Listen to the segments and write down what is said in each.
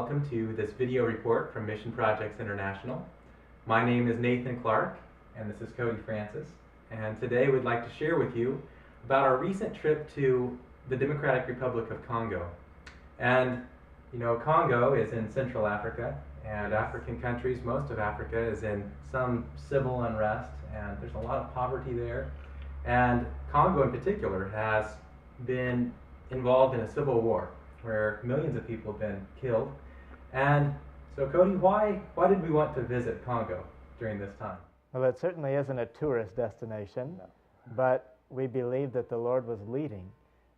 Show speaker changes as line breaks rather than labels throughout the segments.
welcome to this video report from Mission Projects International. My name is Nathan Clark, and this is Cody Francis. And today we'd like to share with you about our recent trip to the Democratic Republic of Congo. And you know, Congo is in Central Africa, and African countries, most of Africa is in some civil unrest, and there's a lot of poverty there. And Congo in particular has been involved in a civil war where millions of people have been killed. And so Cody, why did we want to visit Congo during this time?
Well, it certainly isn't a tourist destination,
No.
but we believed that the Lord was leading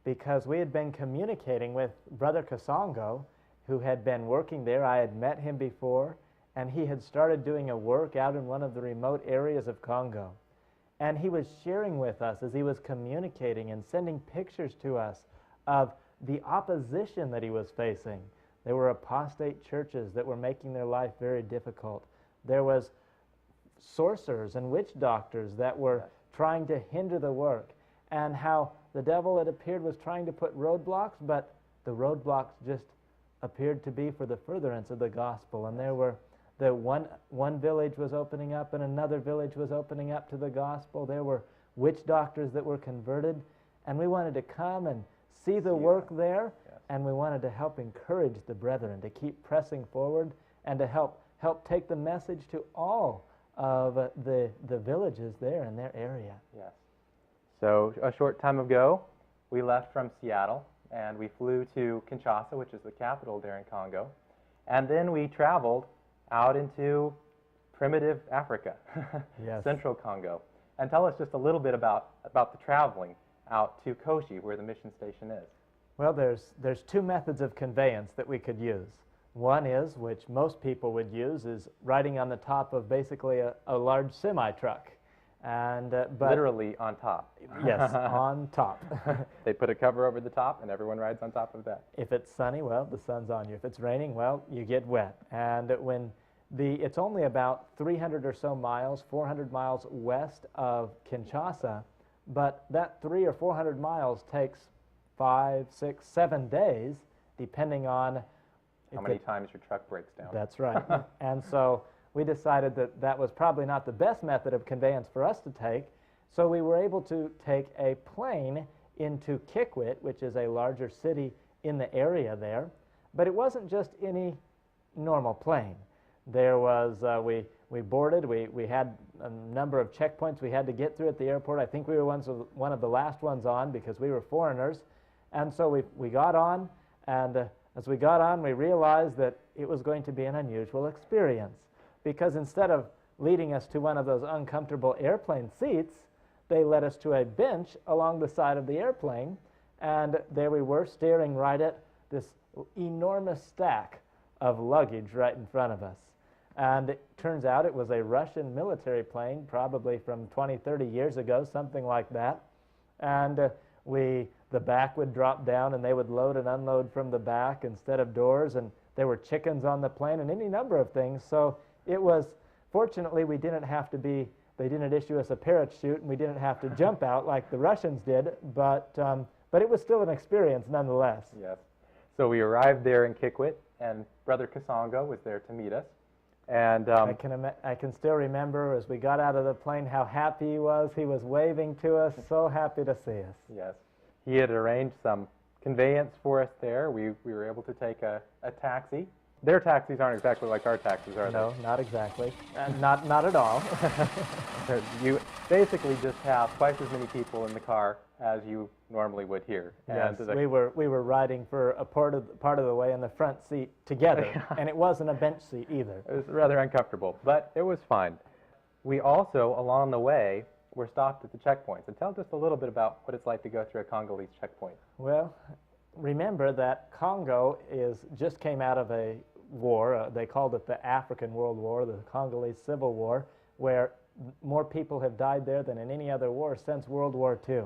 because we had been communicating with Brother Kasongo, who had been working there. I had met him before, and he had started doing a work out in one of the remote areas of Congo. And he was sharing with us as he was communicating and sending pictures to us of the opposition that he was facing. There were apostate churches that were making their life very difficult. There was sorcerers and witch doctors that were trying to hinder the work, and how the devil, it appeared, was trying to put roadblocks, but the roadblocks just appeared to be for the furtherance of the gospel. And there were one village was opening up, and another village was opening up to the gospel. There were witch doctors that were converted, and we wanted to come and see the work there, and we wanted to help encourage the brethren to keep pressing forward and to help take the message to all of the villages there in their area.
Yes. So a short time ago, we left from Seattle and we flew to Kinshasa, which is the capital there in Congo, and then we traveled out into primitive Africa,
Yes.
Central Congo. And tell us just a little bit about the traveling out to Koshi, where the mission station is.
Well, there's two methods of conveyance that we could use. One is, which most people would use, is riding on the top of basically a large semi-truck. And but
literally on top.
Yes, on top.
They put a cover over the top, and everyone rides on top of that.
If it's sunny, well, the sun's on you. If it's raining, well, you get wet. And it's only about 300 or so miles, 400 miles west of Kinshasa, but that 300 or 400 miles takes 5, 6, 7 days, depending on
how many times your truck breaks down.
That's right. And so we decided that was probably not the best method of conveyance for us to take, so we were able to take a plane into Kikwit, which is a larger city in the area there. But it wasn't just any normal plane. There was, we boarded, we had a number of checkpoints we had to get through at the airport. I think we were one of the last ones on because we were foreigners. And so we got on, and as we got on, we realized that it was going to be an unusual experience, because instead of leading us to one of those uncomfortable airplane seats, they led us to a bench along the side of the airplane, and there we were staring right at this enormous stack of luggage right in front of us. And it turns out it was a Russian military plane, probably from 20, 30 years ago, something like that. And the back would drop down, and they would load and unload from the back instead of doors, and there were chickens on the plane and any number of things. So it was, fortunately, they didn't issue us a parachute, and we didn't have to jump out like the Russians did, but it was still an experience nonetheless.
Yes. So we arrived there in Kikwit, and Brother Kasongo was there to meet us. And
I can still remember as we got out of the plane how happy he was. He was waving to us, so happy to see us.
Yes. He had arranged some conveyance for us there. We were able to take a taxi. Their taxis aren't exactly like our taxis, are they?
No, not exactly. Not at all.
You basically just have twice as many people in the car as you normally would here.
Yes, we were riding for a part of the way in the front seat together, and it wasn't a bench seat either.
It was rather uncomfortable, but it was fine. We also, along the way, were stopped at the checkpoints. And tell just a little bit about what it's like to go through a Congolese checkpoint.
Well, remember that Congo just came out of a war. They called it the African World War, the Congolese Civil War, where more people have died there than in any other war since World War II.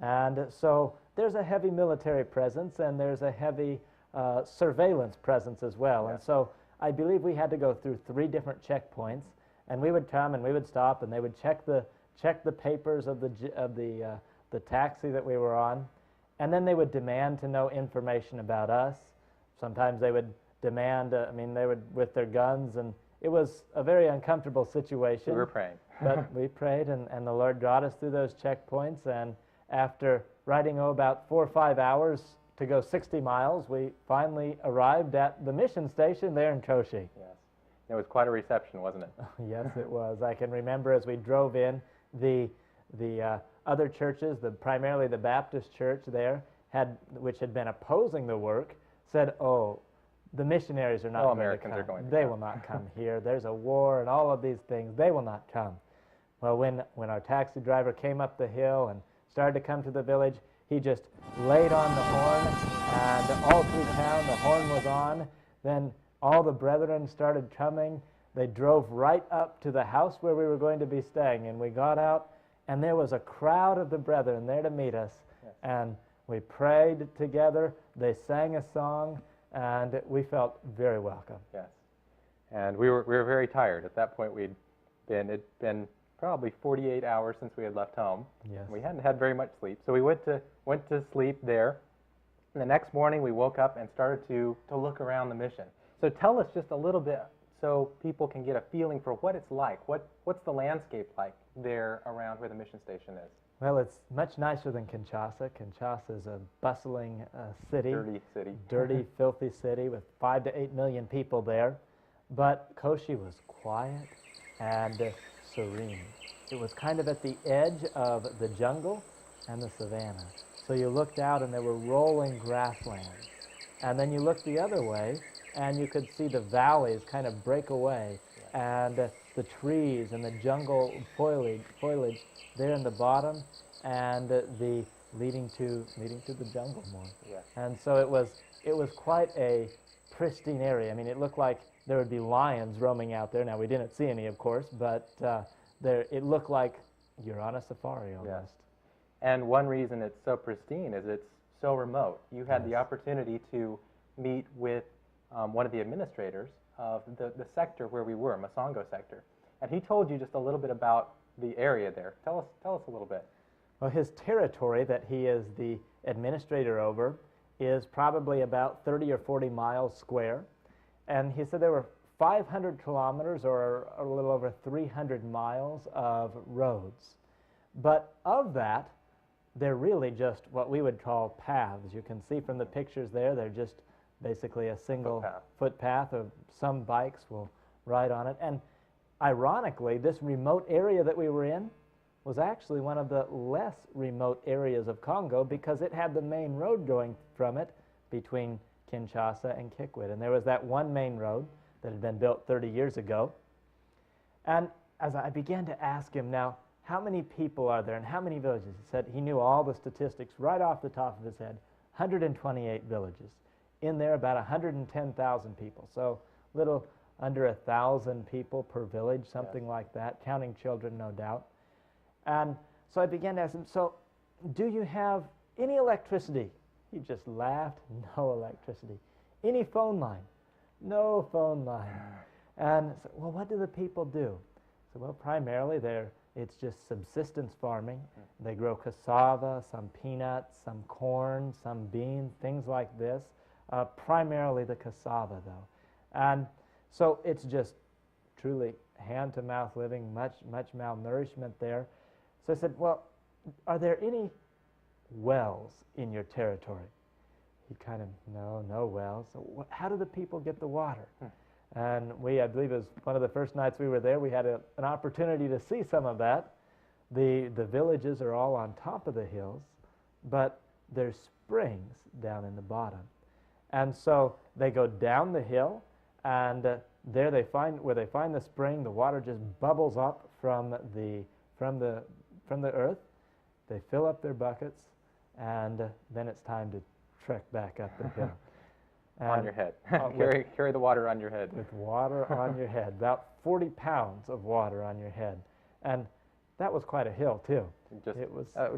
And so there's a heavy military presence, and there's a heavy surveillance presence as well.
Yes.
And so I believe we had to go through 3 different checkpoints, and we would come and we would stop, and they would check the papers of the taxi that we were on, and then they would demand to know information about us. Sometimes they would demand, I mean, they would with their guns, and it was a very uncomfortable situation.
We were praying.
But we prayed, and the Lord got us through those checkpoints, and after riding about 4 or 5 hours to go 60 miles, we finally arrived at the mission station there in Koshi.
Yes. It was quite a reception, wasn't it?
Yes, it was. I can remember as we drove in, the other churches, primarily the Baptist church there, which had been opposing the work, said, "Oh, the missionaries are not going
Americans
to come.
are going to
They
come."
will not come here. There's a war and all of these things. They will not come." Well, when our taxi driver came up the hill and started to come to the village, he just laid on the horn, and all through town the horn was on. Then all the brethren started coming. They drove right up to the house where we were going to be staying, and we got out, and there was a crowd of the brethren there to meet us.
Yes.
And we prayed together. They sang a song, and we felt very welcome.
Yes. And we were very tired. At that point, it'd been probably 48 hours since we had left home.
Yes.
We hadn't had very much sleep, so we went to sleep there. And the next morning, we woke up and started to look around the mission. So tell us just a little bit, so people can get a feeling for what it's like. What's the landscape like there around where the mission station is?
Well, it's much nicer than Kinshasa. Kinshasa is a bustling city.
Dirty city.
Dirty, filthy city with 5 to 8 million people there. But Koshi was quiet and serene. It was kind of at the edge of the jungle and the savanna. So you looked out and there were rolling grasslands. And then you looked the other way and you could see the valleys kind of break away, and the trees and the jungle foliage there in the bottom, and the leading to the jungle more.
Yes.
And so it was quite a pristine area. I mean, it looked like there would be lions roaming out there. Now, we didn't see any, of course, but it looked like you're on a safari almost.
Yes. And one reason it's so pristine is it's so remote. You had the
Yes.
opportunity to meet with one of the administrators of the sector where we were, Masongo sector. And he told you just a little bit about the area there. Tell us a little bit.
Well, his territory that he is the administrator over is probably about 30 or 40 miles square. And he said there were 500 kilometers or a little over 300 miles of roads. But of that, they're really just what we would call paths. You can see from the pictures there, they're just basically a single footpath, or some bikes will ride on it. And ironically, this remote area that we were in was actually one of the less remote areas of Congo, because it had the main road going from it between Kinshasa and Kikwit. And there was that one main road that had been built 30 years ago. And as I began to ask him, now, how many people are there and how many villages? He said he knew all the statistics right off the top of his head. 128 villages. In there, about 110,000 people. So little under 1,000 people per village, something like that, counting children, no doubt. And so I began to ask him, so do you have any electricity? He just laughed. No electricity. Any phone line? No phone line. And I said, well, what do the people do? So, well, primarily it's just subsistence farming. They grow cassava, some peanuts, some corn, some beans, things like this. Primarily the cassava, though. And so it's just truly hand-to-mouth living, much malnourishment there. So I said, well, are there any wells in your territory? He kind of, no wells. So how do the people get the water? And I believe it was one of the first nights we were there, we had an opportunity to see some of that. The villages are all on top of the hills, but there's springs down in the bottom. And so they go down the hill, and there where they find the spring, the water just bubbles up from the earth. They fill up their buckets, and then it's time to trek back up the hill.
On your head. Carry the water on your head.
With water on your head, about 40 pounds of water on your head. And that was quite a hill, too.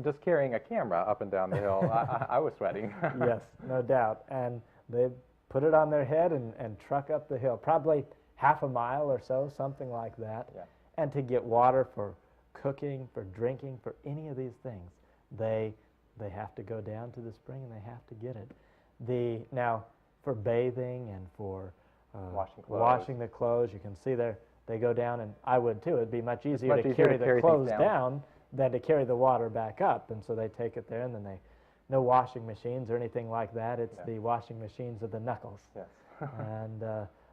Just carrying a camera up and down the hill, I was sweating.
Yes, no doubt. And they put it on their head and truck up the hill, probably half a mile or so, something like that.
Yeah.
And to get water for cooking, for drinking, for any of these things, they have to go down to the spring and they have to get it. Now, for bathing and for
Washing clothes.
washing the clothes. You can see there they go down, and I would too. It'd be much easier
much
to
easier
carry
to carry
the clothes
things
down than to carry the water back up. And so they take it there, and then no washing machines or anything like that. It's
Yeah.
the washing machines of the knuckles.
Yes.
And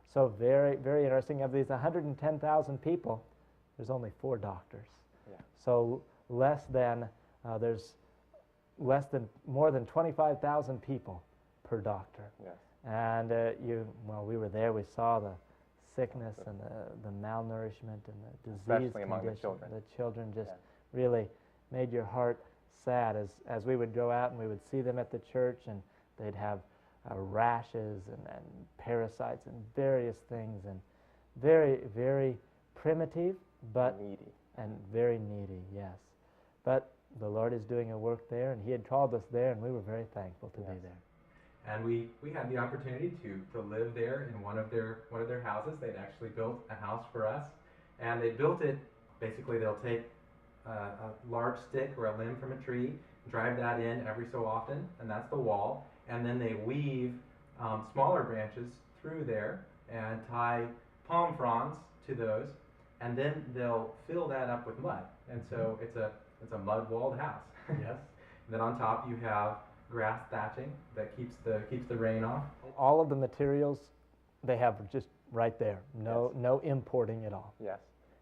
so very, very interesting. Of these 110,000 people, there's only 4 doctors.
Yeah.
So there's more than 25,000 people per doctor.
Yes.
And we were there. We saw the sickness and the malnourishment and the disease
Especially among the
condition.
children.
The children just
Yeah.
really made your heart sad as we would go out and we would see them at the church, and they'd have rashes and parasites and various things, and very, very primitive, but
Needy.
and very needy, yes. But the Lord is doing a work there, and He had called us there, and we were very thankful to be
Yes.
there.
And we had the opportunity to live there in one of their houses. They'd actually built a house for us, and they built it. Basically, they'll take a large stick or a limb from a tree, drive that in every so often, and that's the wall. And then they weave smaller branches through there and tie palm fronds to those, and then they'll fill that up with mud. And so it's a mud-walled house. Yes. And then on top you have grass thatching that keeps the rain off.
All of the materials they have just right there.
Yes.
No importing at all.
Yes.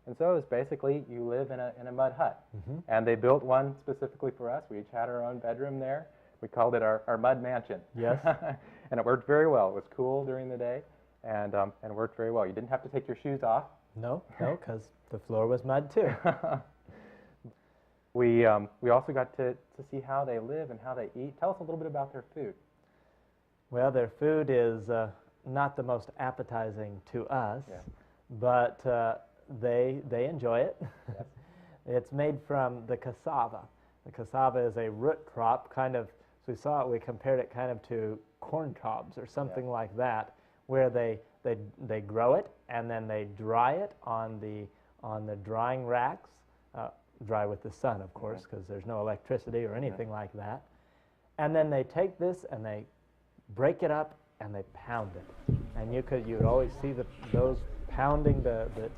And so it's basically you live in a mud hut.
Mhm.
And they built one specifically for us. We each had our own bedroom there. We called it our mud mansion.
Yes.
And it worked very well. It was cool during the day and worked very well. You didn't have to take your shoes off.
No, because the floor was mud too.
We also got to see how they live and how they eat. Tell us a little bit about their food.
Well, their food is not the most appetizing to us,
Yeah.
but they enjoy it.
Yes.
It's made from the cassava. The cassava is a root crop, kind of, so we compared it kind of to corn cobs or something like that, where they grow it and then they dry it on the drying racks, dry with the sun, of course, because there's no electricity or anything like that. And then they take this and they break it up and they pound it. And you would always see those pounding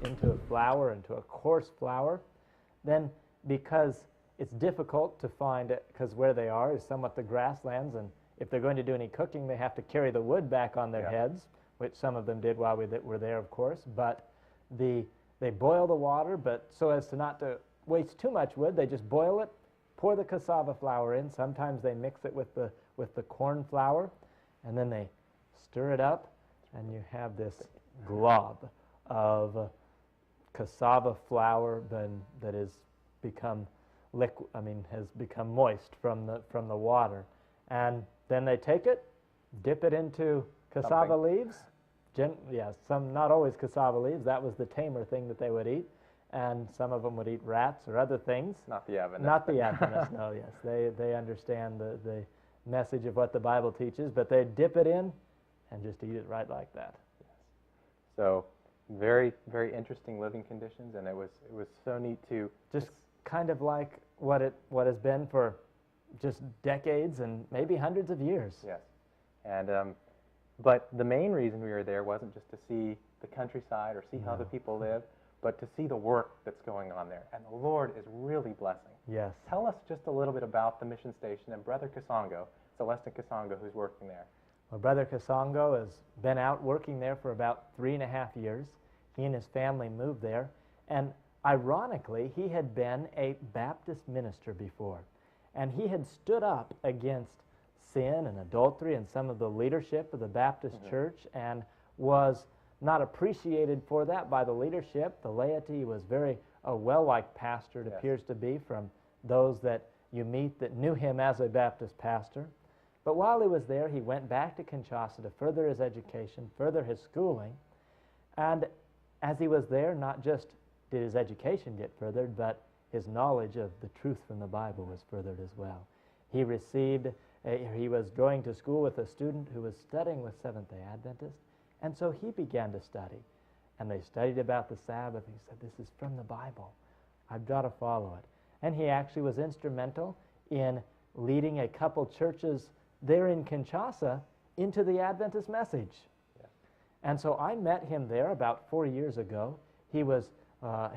into a flour, into a coarse flour. Then, because it's difficult to find it, because where they are is somewhat the grasslands, and if they're going to do any cooking, they have to carry the wood back on their heads, which some of them did while we were there, of course. But they boil the water, but so as to not to waste too much wood, they just boil it, pour the cassava flour in. Sometimes they mix it with the corn flour, and then they stir it up, and you have this glob of cassava flour that has become has become moist from the water. And then they take it, dip it into cassava leaves. Some, not always cassava leaves. That was the tamer thing that they would eat. And some of them would eat rats or other things.
Not the Adventists.
Not the Adventists, no, yes. They understand the message of what the Bible teaches, but they dip it in and just eat it right like that.
Yes. So very, very interesting living conditions, and it was so neat to
Just kind of like what has been for just decades and maybe hundreds of years.
Yes. And but the main reason we were there wasn't just to see the countryside or see how the people live, but to see the work that's going on there. And the Lord is really blessing.
Yes.
Tell us just a little bit about the mission station and Brother Kasongo, Celestin Kasongo, who's working there.
Well, Brother Kasongo has been out working there for about 3.5 years. He and his family moved there. And ironically, he had been a Baptist minister before. And he had stood up against sin and adultery and some of the leadership of the Baptist church, and was not appreciated for that by the leadership. The laity was very well-liked pastor, it appears to be, from those that you meet that knew him as a Baptist pastor. But while he was there, he went back to Kinshasa to further his education, further his schooling. And as he was there, not just did his education get furthered, but his knowledge of the truth from the Bible was furthered as well. He was going to school with a student who was studying with Seventh-day Adventists, and so he began to study. And they studied about the Sabbath. He said, this is from the Bible. I've got to follow it. And he actually was instrumental in leading a couple churches there in Kinshasa into the Adventist message.
Yeah.
And so I met him there about 4 years ago. He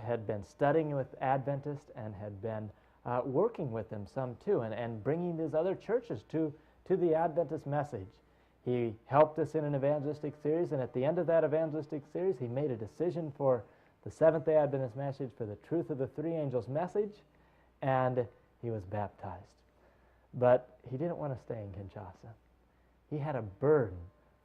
had been studying with Adventists and had been working with them some too, and bringing these other churches to the Adventist message. He helped us in an evangelistic series, and at the end of that evangelistic series, he made a decision for the Seventh-day Adventist message, for the truth of the three angels message, and he was baptized. But he didn't want to stay in Kinshasa. He had a burden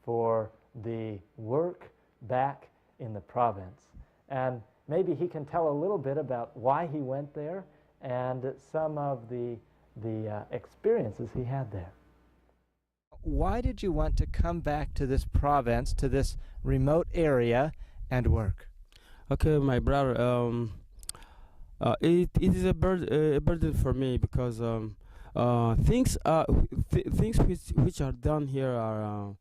for the work back in the province. And maybe he can tell a little bit about why he went there and some of the experiences he had there. Why did you want to come back to this province, to this remote area, and work?
Okay, my brother, it is a burden for me because things which are done here are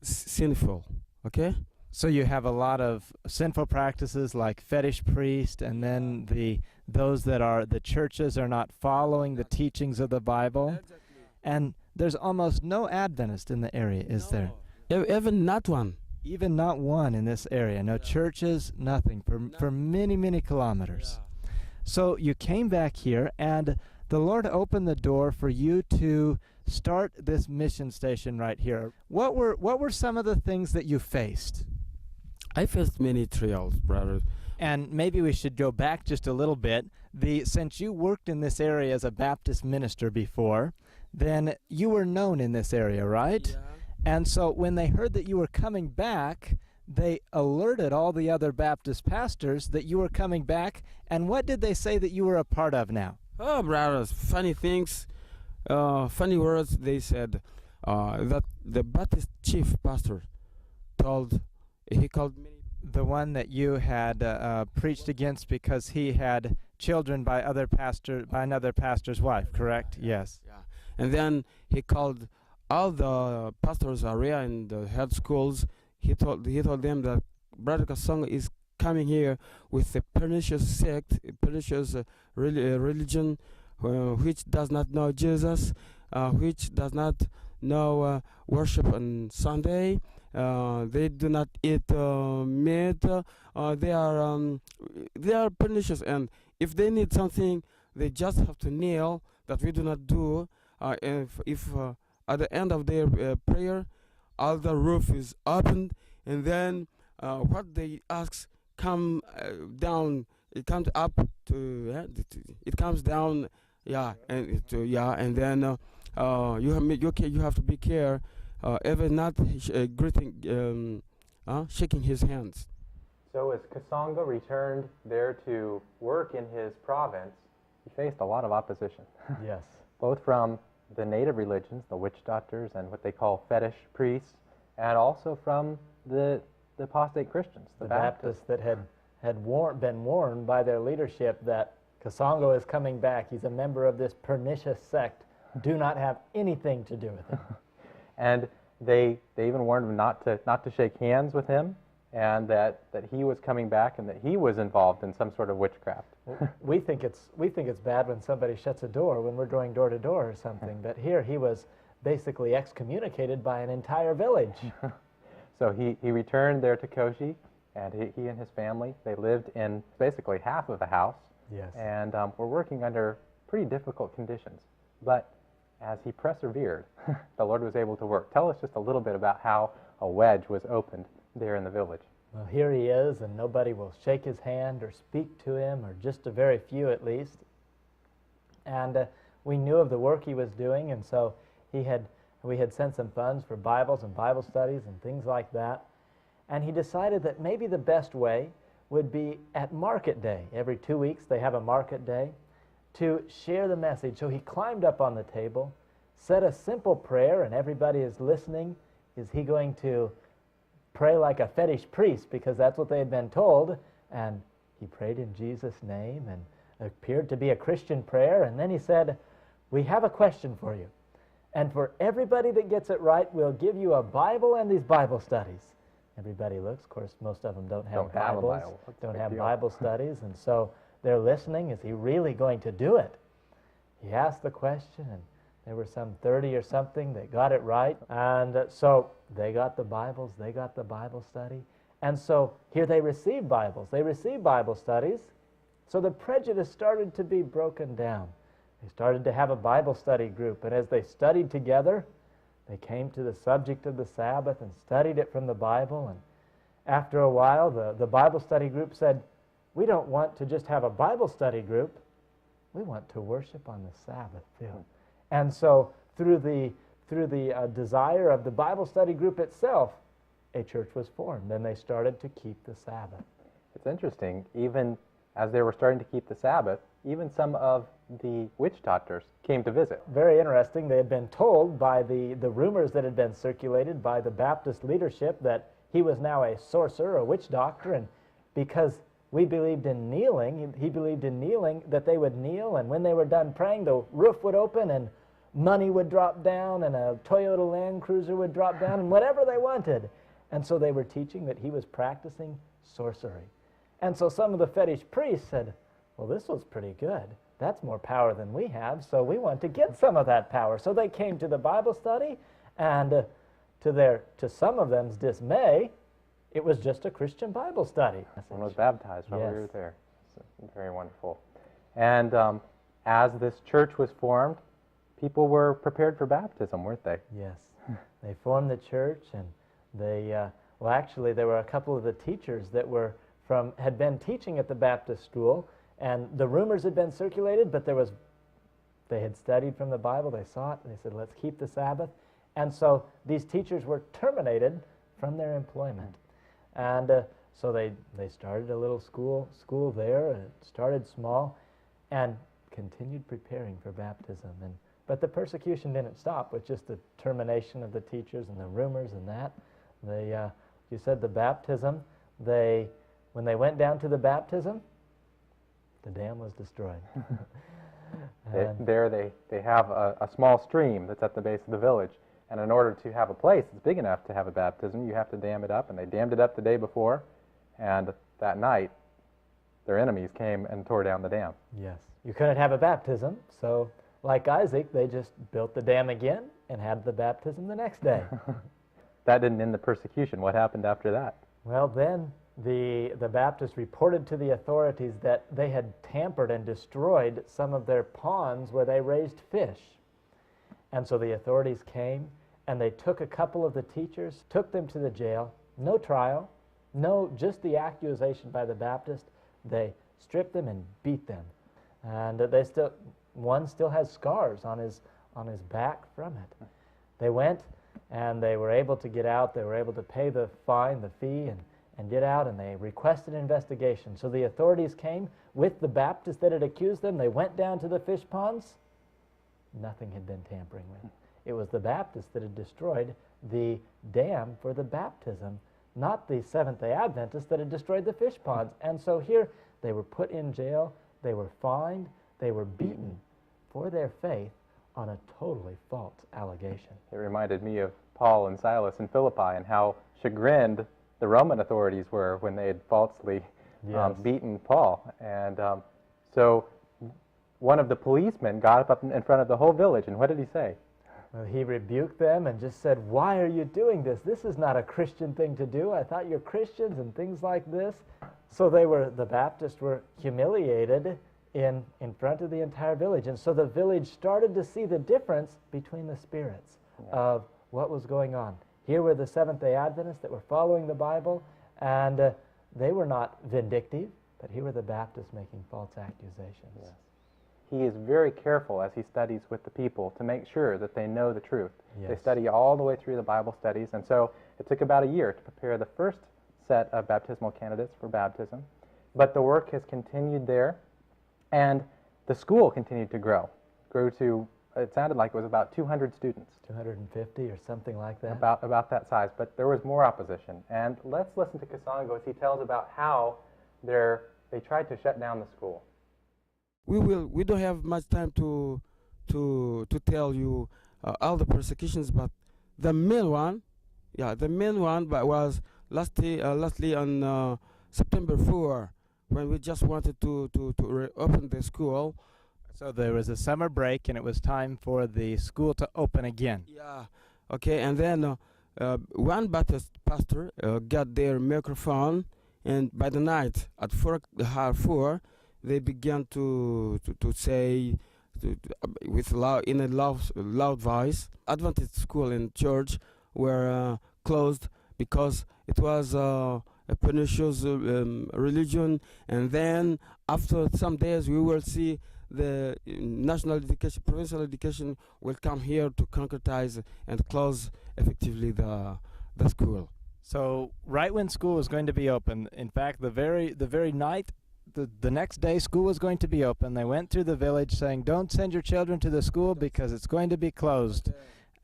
sinful. Okay.
So you have a lot of sinful practices like fetish priest, and then those that are the churches are not following the teachings of the Bible.
Exactly.
And there's almost no Adventist in the area, is there?
Even not one.
Even not one in this area. No churches, nothing for many, many kilometers.
Yeah.
So you came back here, and the Lord opened the door for you to start this mission station right here. What were some of the things that you faced?
I faced many trials, brother.
And maybe we should go back just a little bit. Since you worked in this area as a Baptist minister before, then you were known in this area, right?
Yeah.
And so when they heard that you were coming back, they alerted all the other Baptist pastors that you were coming back. And what did they say that you were a part of now?
Oh, brothers, funny things, funny words. They said that the Baptist chief pastor he called me.
The one that you had preached against because he had children by another pastor's wife, correct?
Yeah.
Yes.
Yeah. And then he called all the pastors area in the head schools. He told them that Brother Kasongo is coming here with a pernicious sect, a pernicious religion, which does not know Jesus, which does not know worship on Sunday. They do not eat meat. They are pernicious, and if they need something, they just have to kneel. That we do not do. If at the end of their prayer, all the roof is opened, and then what they ask come down. It comes up to it comes down. Yeah, and and then you have to be careful. Ever not shaking his hands.
So as Kasongo returned there to work in his province, he faced a lot of opposition.
Yes.
Both from the native religions, the witch doctors and what they call fetish priests, and also from the apostate Christians,
The Baptists that had been warned by their leadership that Kasongo is coming back. He's a member of this pernicious sect. Do not have anything to do with him.
And they even warned him not to shake hands with him, and that he was coming back and that he was involved in some sort of witchcraft.
We think it's bad when somebody shuts a door when we're going door to door or something, but here he was basically excommunicated by an entire village.
So he returned there to Koshi, and he and his family, they lived in basically half of the house.
Yes.
And were working under pretty difficult conditions. But as he persevered, the Lord was able to work. Tell us just a little bit about how a wedge was opened there in the village.
Well, here he is, and nobody will shake his hand or speak to him, or just a very few at least. And we knew of the work he was doing, and so we had sent some funds for Bibles and Bible studies and things like that. And he decided that maybe the best way would be at market day. Every 2 weeks they have a market day to share the message. So he climbed up on the table, said a simple prayer, and everybody is listening. Is he going to pray like a fetish priest? Because that's what they had been told. And he prayed in Jesus' name, and it appeared to be a Christian prayer. And then he said, we have a question for you. And for everybody that gets it right, we'll give you a Bible and these Bible studies. Everybody looks. Of course, most of them don't have Bibles, don't have Bible studies. And so they're listening. Is he really going to do it? He asked the question, and There were some 30 or something that got it right. And so they got the Bibles, they got the Bible study. And so here they received Bibles, they received Bible studies. So the prejudice started to be broken down. They started to have a Bible study group. And as they studied together, they came to the subject of the Sabbath and studied it from the Bible. And after a while, the Bible study group said, we don't want to just have a Bible study group. We want to worship on the Sabbath too. And so through the desire of the Bible study group itself, a church was formed, and they started to keep the Sabbath.
It's interesting, even as they were starting to keep the Sabbath, even some of the witch doctors came to visit.
Very interesting. They had been told by the rumors that had been circulated by the Baptist leadership that he was now a sorcerer, a witch doctor, and because we believed in kneeling, he believed in kneeling, that they would kneel, and when they were done praying, the roof would open, and money would drop down, and a Toyota Land Cruiser would drop down, and whatever they wanted. And so they were teaching that he was practicing sorcery. And so some of the fetish priests said, well, this was pretty good. That's more power than we have, so we want to get some of that power. So they came to the Bible study, and to some of them's dismay, it was just a Christian Bible study.
One was baptized while
Yes.
we were there. So, very wonderful. And as this church was formed, people were prepared for baptism, weren't they?
Yes. They formed the church, and they, well, actually, there were a couple of the teachers that had been teaching at the Baptist school, and the rumors had been circulated, but they had studied from the Bible, they saw it, and they said, let's keep the Sabbath. And so these teachers were terminated from their employment. And so they started a little school there, and it started small, and continued preparing for baptism. But the persecution didn't stop with just the termination of the teachers and the rumors and that. You said the baptism, when they went down to the baptism, the dam was destroyed.
There they have a small stream that's at the base of the village. And in order to have a place that's big enough to have a baptism, you have to dam it up. And they dammed it up the day before. And that night, their enemies came and tore down the dam.
Yes. You couldn't have a baptism, so like Isaac, they just built the dam again and had the baptism the next day.
That didn't end the persecution. What happened after that?
Well, then the Baptists reported to the authorities that they had tampered and destroyed some of their ponds where they raised fish. And so the authorities came, and they took a couple of the teachers, took them to the jail, no trial, just the accusation by the Baptist. They stripped them and beat them. And one still has scars on his back from it. They went, and they were able to get out. They were able to pay the fine, the fee, and get out, and they requested an investigation. So the authorities came with the Baptists that had accused them. They went down to the fish ponds. Nothing had been tampering with. It was the Baptists that had destroyed the dam for the baptism, not the Seventh-day Adventists that had destroyed the fish ponds. And so here they were put in jail, they were fined, they were beaten for their faith on a totally false allegation.
It reminded me of Paul and Silas in Philippi and how chagrined the Roman authorities were when they had falsely beaten Paul. And so one of the policemen got up in front of the whole village, and what did he say?
Well, he rebuked them and just said, why are you doing this? This is not a Christian thing to do. I thought you're Christians and things like this. So the Baptists were humiliated in front of the entire village. And so the village started to see the difference between the spirits of what was going on. Here were the Seventh-day Adventists that were following the Bible, and they were not vindictive, but here were the Baptists making false accusations.
Yes. He is very careful as he studies with the people to make sure that they know the truth.
Yes.
They study all the way through the Bible studies, and so it took about a year to prepare the first set of baptismal candidates for baptism. But the work has continued there, and the school continued to grow. Grew to, it sounded like it was about 200 students.
250 or something like that.
About that size, but there was more opposition. And let's listen to Kasongo as he tells about how they tried to shut down the school.
We don't have much time to tell you all the persecutions, but the main one was lastly on September 4, when we just wanted to reopen the school.
So there was a summer break, and it was time for the school to open again.
Yeah. Okay. And then one Baptist pastor got their microphone, and by the night at 4:30, they began to say with in a loud voice, Adventist school and church were closed because it was a pernicious religion. And then after some days, we will see the national education, provincial education will come here to concretize and close effectively the school.
So right when school was going to be open, in fact, the very night, the next day school was going to be open, they went through the village saying, don't send your children to the school because it's going to be closed.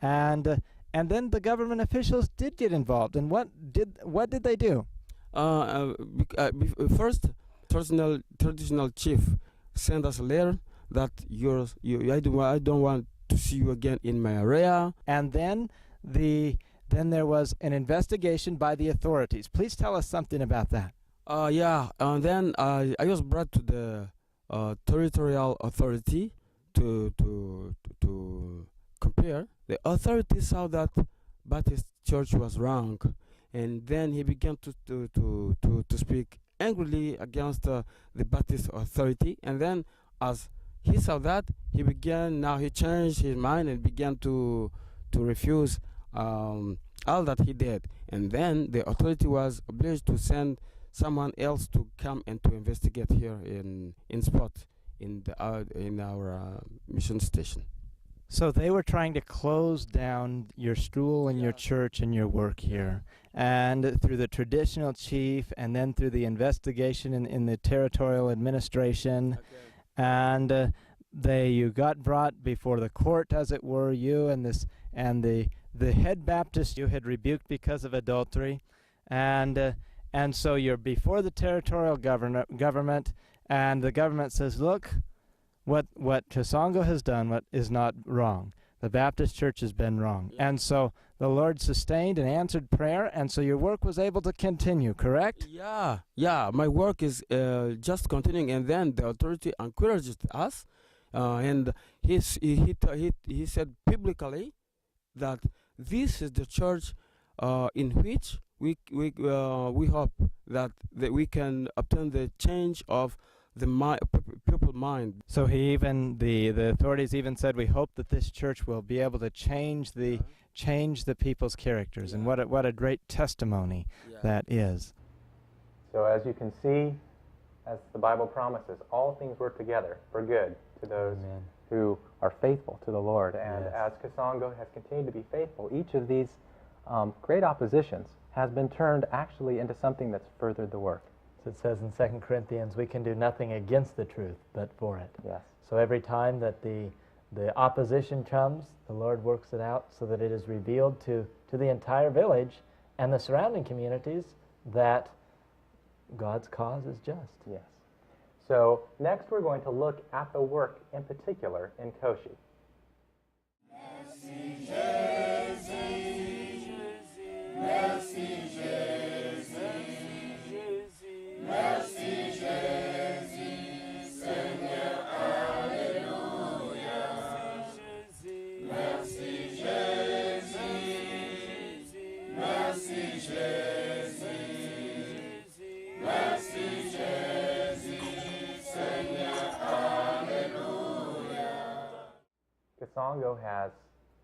And then the government officials did get involved. And what did they do?
First, traditional chief sent us a letter that I don't want to see you again in my area.
And then there was an investigation by the authorities. Please tell us something about that.
Yeah, and then I was brought to the territorial authority to compare. The authority saw that Baptist church was wrong, and then he began to speak angrily against the Baptist authority. And then, as he saw that, he changed his mind and began to refuse all that he did. And then the authority was obliged to send someone else to come and to investigate here in spot in our mission station.
So they were trying to close down your school and your church and your work here. And through the traditional chief, and then through the investigation in the territorial administration, and you got brought before the court, as it were, you and the head Baptist you had rebuked because of adultery, and so you're before the territorial government, and the government says, look, what Kasongo has done, what is not wrong. The Baptist church has been wrong. And so the Lord sustained and answered prayer, and so your work was able to continue, correct?
Yeah, my work is just continuing. And then the authority encouraged us, and he said publicly that this is the church in which we hope that we can obtain the change of the people mind.
So the authorities even said, we hope that this church will be able to change the people's characters. And what a great testimony that is.
So as you can see, as the Bible promises, all things work together for good to those who are faithful to the Lord. And as Kasongo has continued to be faithful, each of these great oppositions has been turned actually into something that's furthered the work.
So it says in 2 Corinthians, we can do nothing against the truth, but for it.
Yes.
So every time that the opposition comes, the Lord works it out so that it is revealed to the entire village and the surrounding communities that God's cause is just.
Yes. So next we're going to look at the work in particular in Koshi.
Merci Jésus, merci Jésus, merci Jésus, Seigneur, Alléluia. Merci Jésus, merci Jésus, merci Jésus, Seigneur, Alléluia.
Kasongo has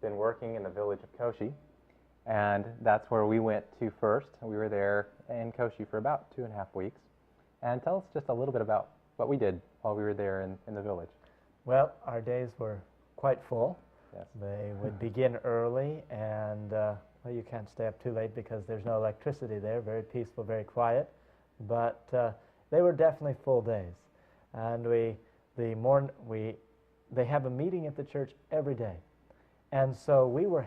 been working in the village of Koshi, and that's where we went to first. We were there in Koshi for about 2.5 weeks. And tell us just a little bit about what we did while we were there in the village.
Well, our days were quite full.
Yes.
They would begin early, and well, you can't stay up too late because there's no electricity there. Very peaceful, very quiet. But they were definitely full days. And they have a meeting at the church every day. And so we were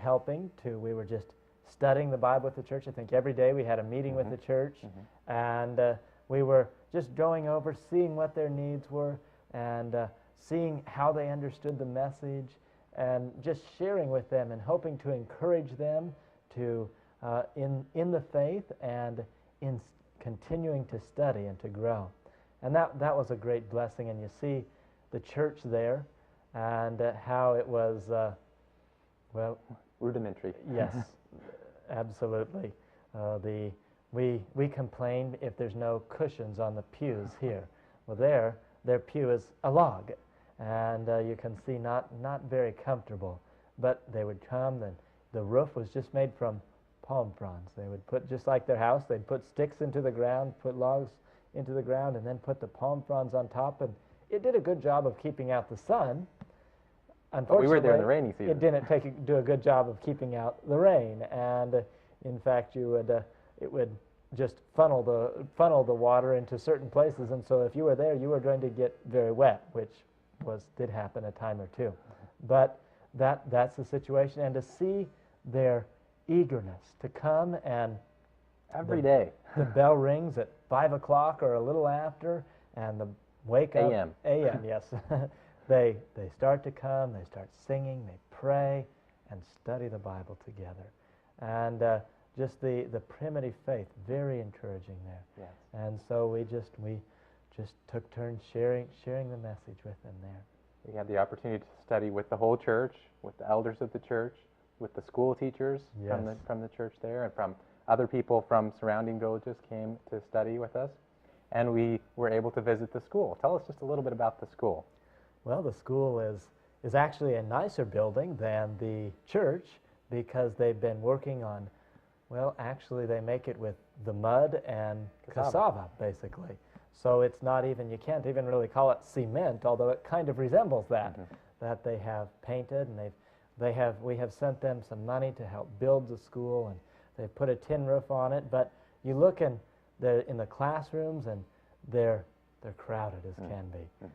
we were just studying the Bible with the church. I think every day we had a meeting with the church, and we were just going over, seeing what their needs were, and seeing how they understood the message, and just sharing with them and hoping to encourage them to in the faith and in continuing to study and to grow. And that was a great blessing. And you see, the church there, and how it was, well,
Rudimentary.
yes, absolutely. We complain if there's no cushions on the pews here. Well, their pew is a log, and you can see not very comfortable. But they would come, and the roof was just made from palm fronds. They would put, just like their house, they'd put sticks into the ground, put logs into the ground, and then put the palm fronds on top, and it did a good job of keeping out the sun.
But we were there in the rainy season.
It didn't do a good job of keeping out the rain, and in fact, it would just funnel the water into certain places, and so if you were there, you were going to get very wet, which did happen a time or two. But that's the situation, and to see their eagerness to come, and
Every day.
the bell rings at 5 o'clock or a little after, and the wake up
AM.
AM, yes. They start to come, they start singing, they pray, and study the Bible together. And just the primitive faith, very encouraging there.
Yes.
And so we just took turns sharing the message with them there.
We had the opportunity to study with the whole church, with the elders of the church, with the school teachers
Yes.
from the church there, and from other people from surrounding villages came to study with us. And we were able to visit the school. Tell us just a little bit about the school.
Well, the school is actually a nicer building than the church because they've been working on, well, actually they make it with the mud and cassava, basically. So it's not even, you can't even really call it cement, although it kind of resembles that, that they have painted, and we have sent them some money to help build the school, and they've put a tin roof on it. But you look in the classrooms, and they're crowded as can be.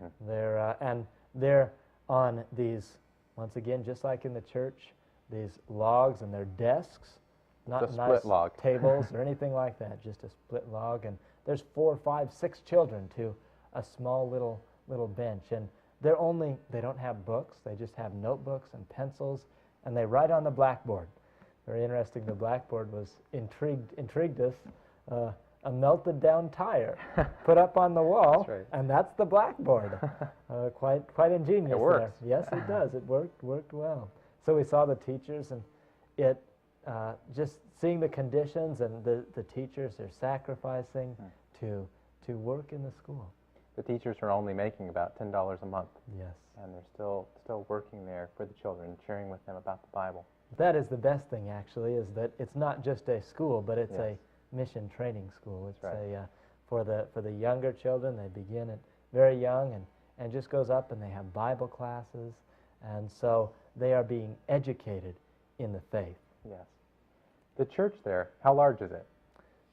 They're on these, once again, just like in the church, these logs and their desks, not
a
nice
split log.
tables or anything like that, just a split log. And there's 4, 5, 6 children to a small little bench, and they don't have books, they just have notebooks and pencils, and they write on the blackboard. Very interesting. The blackboard intrigued us. A melted down tire put up on the wall,
That's right.
and that's the blackboard. Quite ingenious.
It works.
There. Yes, it does. It worked well. So we saw the teachers, and it just seeing the conditions, and the teachers, they're sacrificing to work in the school.
The teachers are only making about $10 a month,
Yes.
and they're still working there for the children, sharing with them about the Bible.
That is the best thing, actually, is that it's not just a school, but it's
Yes.
a mission training school. It's
That's right.
for the younger children. They begin at very young, and just goes up, and they have Bible classes, and so they are being educated in the faith.
Yes. The church there, how large is it?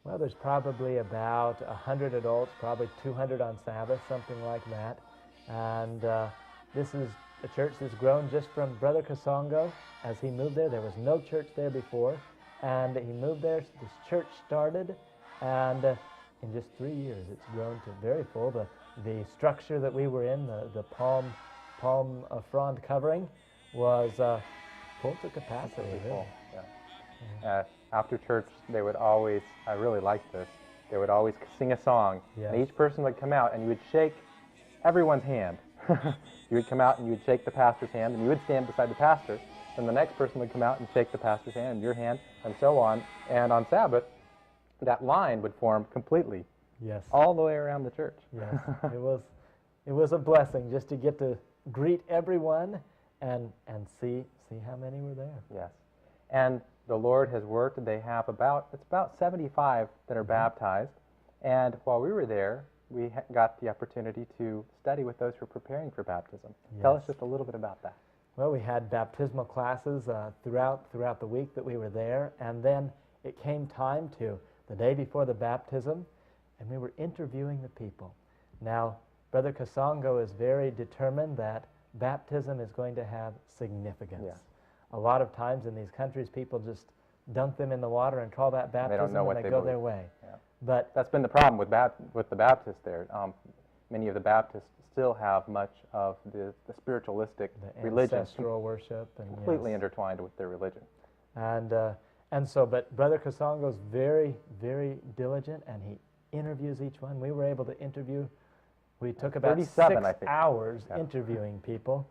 Well, there's probably about 100 adults, probably 200 on Sabbath, something like that. And this is a church that's grown just from Brother Kasongo. As he moved there, there was no church there before. And he moved there, this church started, and in just 3 years, it's grown to very full. The structure that we were in, the palm frond covering, was full to capacity.
Completely
Really.
full, yeah. After church, they would always, I really liked this, they would always sing a song.
Yes.
And each person would come out, and you would shake everyone's hand. You would come out, and you would shake the pastor's hand, and you would stand beside the pastor. Then the next person would come out and shake the pastor's hand, and your hand, and so on. And on Sabbath, that line would form completely,
Yes.
all the way around the church.
Yes. It was a blessing just to get to greet everyone and see how many were there.
Yes. And the Lord has worked. They have it's about 75 that are baptized. And while we were there, we got the opportunity to study with those who are preparing for baptism. Tell us
Yes.
just a little bit about that.
Well, we had baptismal classes throughout the week that we were there, and then it came time to the day before the baptism, and we were interviewing the people. Now, Brother Kasongo is very determined that baptism is going to have significance.
Yeah.
A lot of times in these countries, people just dunk them in the water and call that baptism,
know what
and they
they
go
believe.
their way.
Yeah.
But
That's been the problem with the Baptists there. Many of the Baptists still have much of the spiritualistic
the
religion
ancestral worship and
completely
yes.
intertwined with their religion.
And so, but Brother Kasongo is very, very diligent, and he interviews each one. We were able to interview We took about
37,
6
I think.
hours
Yeah.
interviewing people,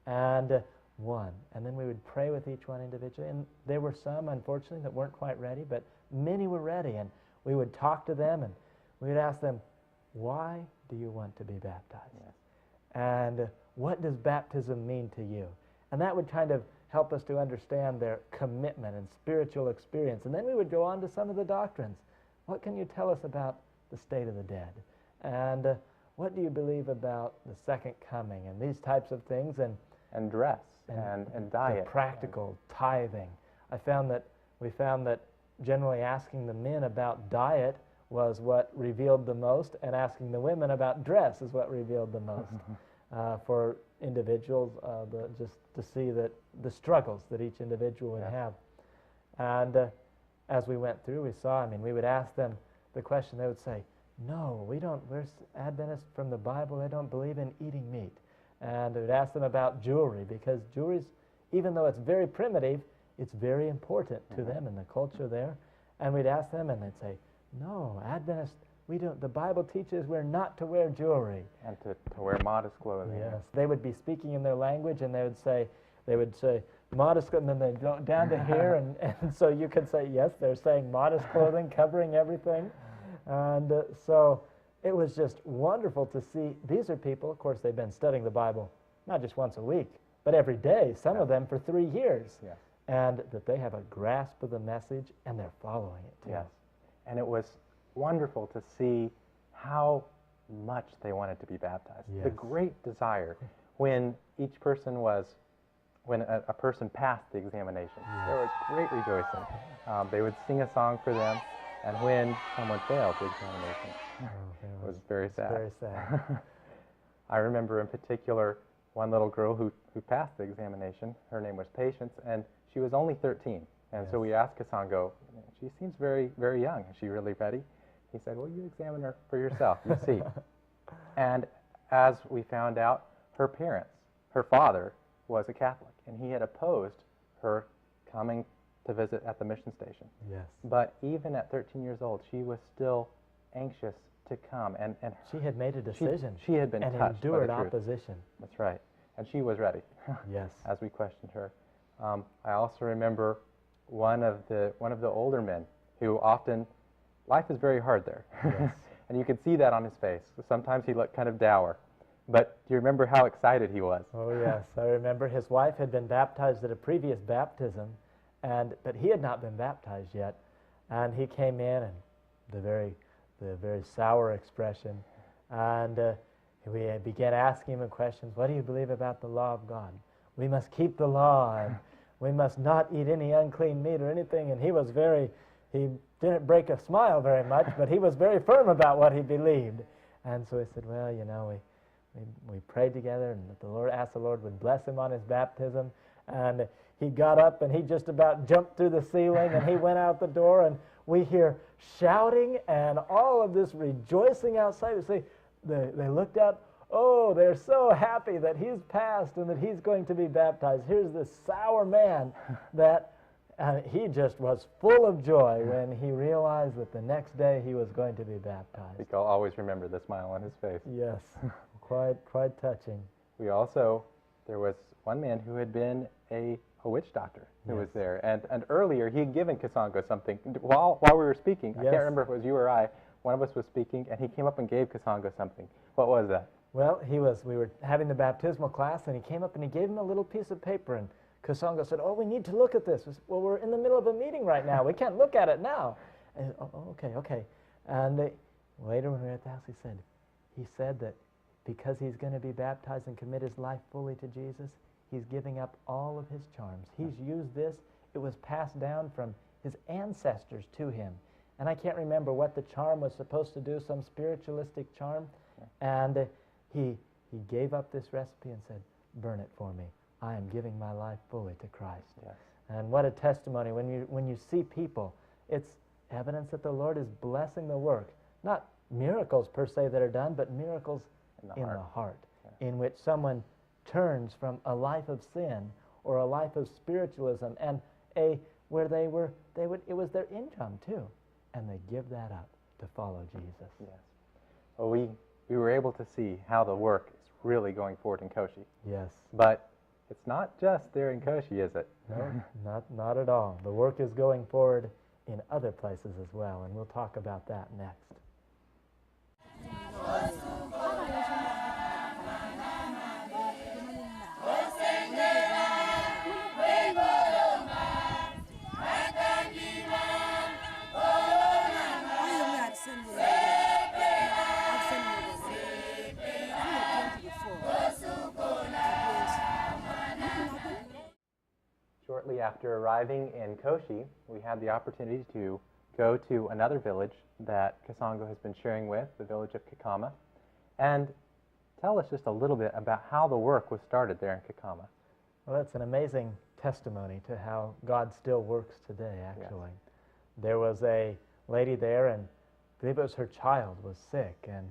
and one. And then we would pray with each one individually. And there were some, unfortunately, that weren't quite ready, but many were ready. And we would talk to them, and we would ask them, why do you want to be baptized?
Yes.
And what does baptism mean to you? And that would kind of help us to understand their commitment and spiritual experience. And then we would go on to some of the doctrines. What can you tell us about the state of the dead? And what do you believe about the second coming? And these types of things.
And dress and diet.
The practical tithing. We found that generally asking the men about diet was what revealed the most, and asking the women about dress is what revealed the most for individuals, just to see that the struggles that each individual would have. And as we went through, we saw, we would ask them the question, they would say, no, we don't, we're Adventists from the Bible, they don't believe in eating meat. And we would ask them about jewelry, because jewelry's, even though it's very primitive, it's very important to them in the culture there. And we'd ask them, and they'd say, no, Adventists, we don't, the Bible teaches we're not to wear jewelry.
And to wear modest clothing.
Yes, they would be speaking in their language, and they would say modest, and then they'd go down to here, and so you could say, yes, they're saying modest clothing, covering everything. And so it was just wonderful to see. These are people, of course, they've been studying the Bible, not just once a week, but every day, some of them for 3 years.
Yes.
And that they have a grasp of the message, and they're following it, too.
Yes. And it was wonderful to see how much they wanted to be baptized.
Yes.
The great desire when each person was, when a person passed the examination, there was great rejoicing. They would sing a song for them, and when someone failed the examination, it was very sad.
Very sad.
I remember in particular one little girl who passed the examination. Her name was Patience, and she was only 13. And so we asked Kasongo, she seems very, very young. Is she really ready? He said, well, you examine her for yourself, you see. And as we found out, her parents, her father was a Catholic, and he had opposed her coming to visit at the mission station.
Yes.
But even at 13 years old, she was still anxious to come. And
She had made a decision.
She had been
and
touched by
endured
the truth.
opposition.
That's right. And she was ready.
Yes.
As we questioned her. I also remember one of the older men who often, life is very hard there.
Yes.
And you could see that on his face. Sometimes he looked kind of dour. But do you remember how excited he was?
Oh, yes. I remember his wife had been baptized at a previous baptism, but he had not been baptized yet. And he came in, and the very sour expression, and we began asking him questions. What do you believe about the law of God? We must keep the law, and we must not eat any unclean meat or anything. And he didn't break a smile very much, but he was very firm about what he believed. And so he said, well, we prayed together, and asked the Lord would bless him on his baptism. And he got up, and he just about jumped through the ceiling, and he went out the door, and we hear shouting and all of this rejoicing outside. We see, they looked out. Oh, they're so happy that he's passed and that he's going to be baptized. Here's this sour man that he just was full of joy when he realized that the next day he was going to be baptized.
I think I'll always remember the smile on his face.
Yes, quite touching.
There was one man who had been a witch doctor who was there. And earlier he had given Kasongo something. While we were speaking, I can't remember if it was you or I, one of us was speaking, and he came up and gave Kasongo something. What was that?
Well, we were having the baptismal class, and he came up and he gave him a little piece of paper, and Kasongo said, oh, we need to look at this. We said, well, we're in the middle of a meeting right now. We can't look at it now. And, okay. And later when we were at the house, he said that because he's going to be baptized and commit his life fully to Jesus, he's giving up all of his charms. He's used this. It was passed down from his ancestors to him. And I can't remember what the charm was supposed to do, some spiritualistic charm. And he gave up this recipe and said, burn it for me. I am giving my life fully to Christ.
Yes.
And what a testimony. When you see people, it's evidence that the Lord is blessing the work. Not miracles per se that are done, but miracles in the heart, in which someone turns from a life of sin or a life of spiritualism and where it was their income too, and they give that up to follow Jesus.
Yes. Well, we we were able to see how the work is really going forward in Koshi.
Yes.
But it's not just there in Koshi, is it?
No, not at all. The work is going forward in other places as well, and we'll talk about that next.
Shortly after arriving in Koshi, we had the opportunity to go to another village that Kasongo has been sharing with, the village of Kikama, and tell us just a little bit about how the work was started there in Kikama.
Well, that's an amazing testimony to how God still works today, actually. Yes. There was a lady there, and I believe it was her child was sick, and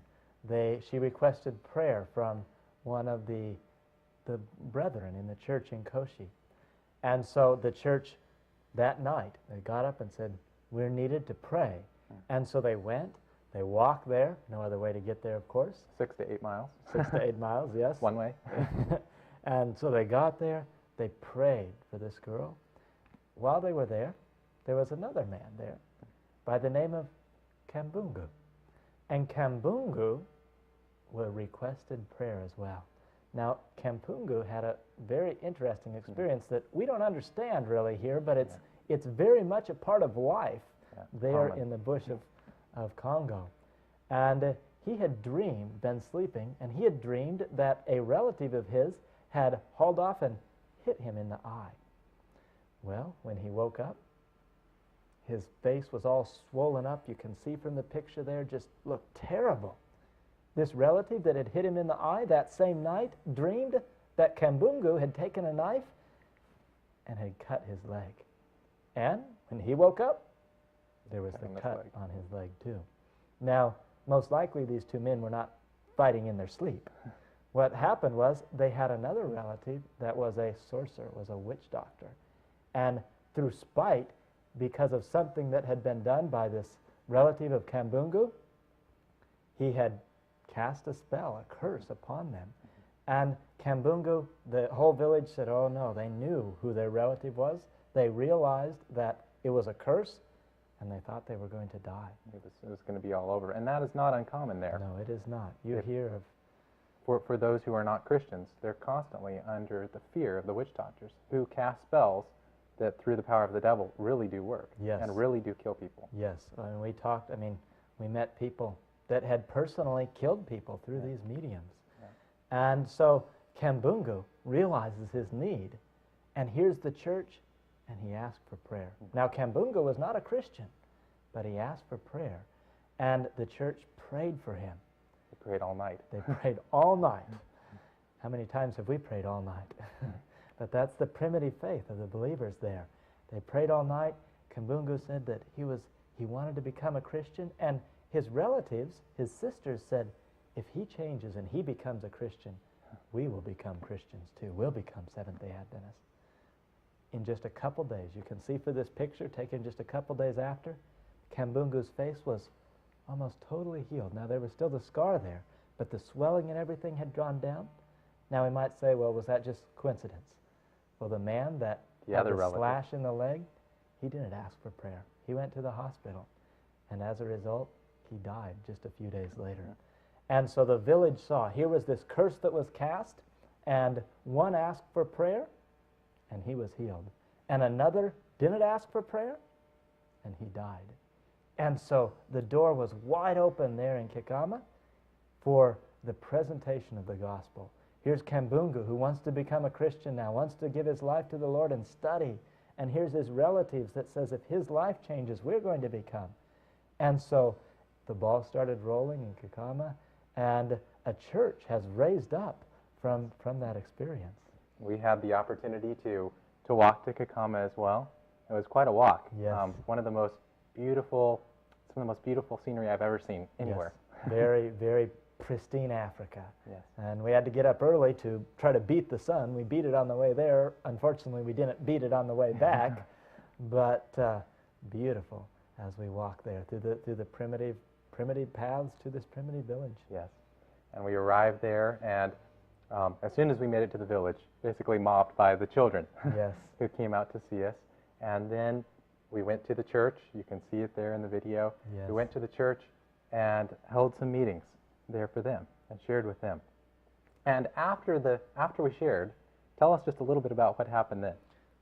she requested prayer from one of the brethren in the church in Koshi. And so the church that night, they got up and said, we're needed to pray. And so they went, they walked there, no other way to get there, of course.
6 to 8 miles.
6 to 8 miles, yes.
One way.
And so they got there, they prayed for this girl. While they were there was another man there by the name of Kambungu. And Kambungu requested prayer as well. Now, Kambungu had a very interesting experience that we don't understand really here, but it's very much a part of life there in the bush of Congo. And he had been sleeping, and he had dreamed that a relative of his had hauled off and hit him in the eye. Well, when he woke up, his face was all swollen up. You can see from the picture there, just looked terrible. This relative that had hit him in the eye that same night dreamed that Kambungu had taken a knife and had cut his leg. And when he woke up, there was the cut on his leg too. Now, most likely these two men were not fighting in their sleep. What happened was they had another relative that was a sorcerer, was a witch doctor. And through spite, because of something that had been done by this relative of Kambungu, he had cast a spell, a curse upon them. And Kambungu, the whole village said, oh no, they knew who their relative was. They realized that it was a curse, and they thought they were going to die.
It was going to be all over. And that is not uncommon there.
No, it is not. You hear of...
For those who are not Christians, they're constantly under the fear of the witch doctors who cast spells that through the power of the devil really do work.
Yes.
And really do kill people.
Yes. And we met people that had personally killed people through these mediums. Yeah. And so Kambungu realizes his need and hears the church, and he asked for prayer. Now, Kambungu was not a Christian, but he asked for prayer, and the church prayed for him.
They prayed all night.
They prayed all night. How many times have we prayed all night? But that's the primitive faith of the believers there. They prayed all night. Kambungu said that he wanted to become a Christian, and his relatives, his sisters, said, if he changes and he becomes a Christian, we will become Christians too. We'll become Seventh-day Adventists. In just a couple days, you can see for this picture, taken just a couple days after, Kambungu's face was almost totally healed. Now, there was still the scar there, but the swelling and everything had gone down. Now, we might say, well, was that just coincidence? Well, the man that had the slash in the leg, he didn't ask for prayer. He went to the hospital, and as a result, he died just a few days later. And so the village saw, here was this curse that was cast, and one asked for prayer, and he was healed. And another didn't ask for prayer, and he died. And so the door was wide open there in Kikama for the presentation of the gospel. Here's Kambungu, who wants to become a Christian now, wants to give his life to the Lord and study. And here's his relatives that says, if his life changes, we're going to become. And so the ball started rolling in Kikama, and a church has raised up from that experience.
We had the opportunity to walk to Kikama as well. It was quite a walk.
Yes.
Some of the most beautiful scenery I've ever seen anywhere.
Yes. Very, very pristine Africa.
Yes.
And we had to get up early to try to beat the sun. We beat it on the way there. Unfortunately, we didn't beat it on the way back, but beautiful as we walk there through the primitive paths to this primitive village.
Yes. And we arrived there, and as soon as we made it to the village, basically mobbed by the children
Yes.
who came out to see us. And then we went to the church. You can see it there in the video.
Yes.
We went to the church and held some meetings there for them and shared with them. And after we shared, tell us just a little bit about what happened then.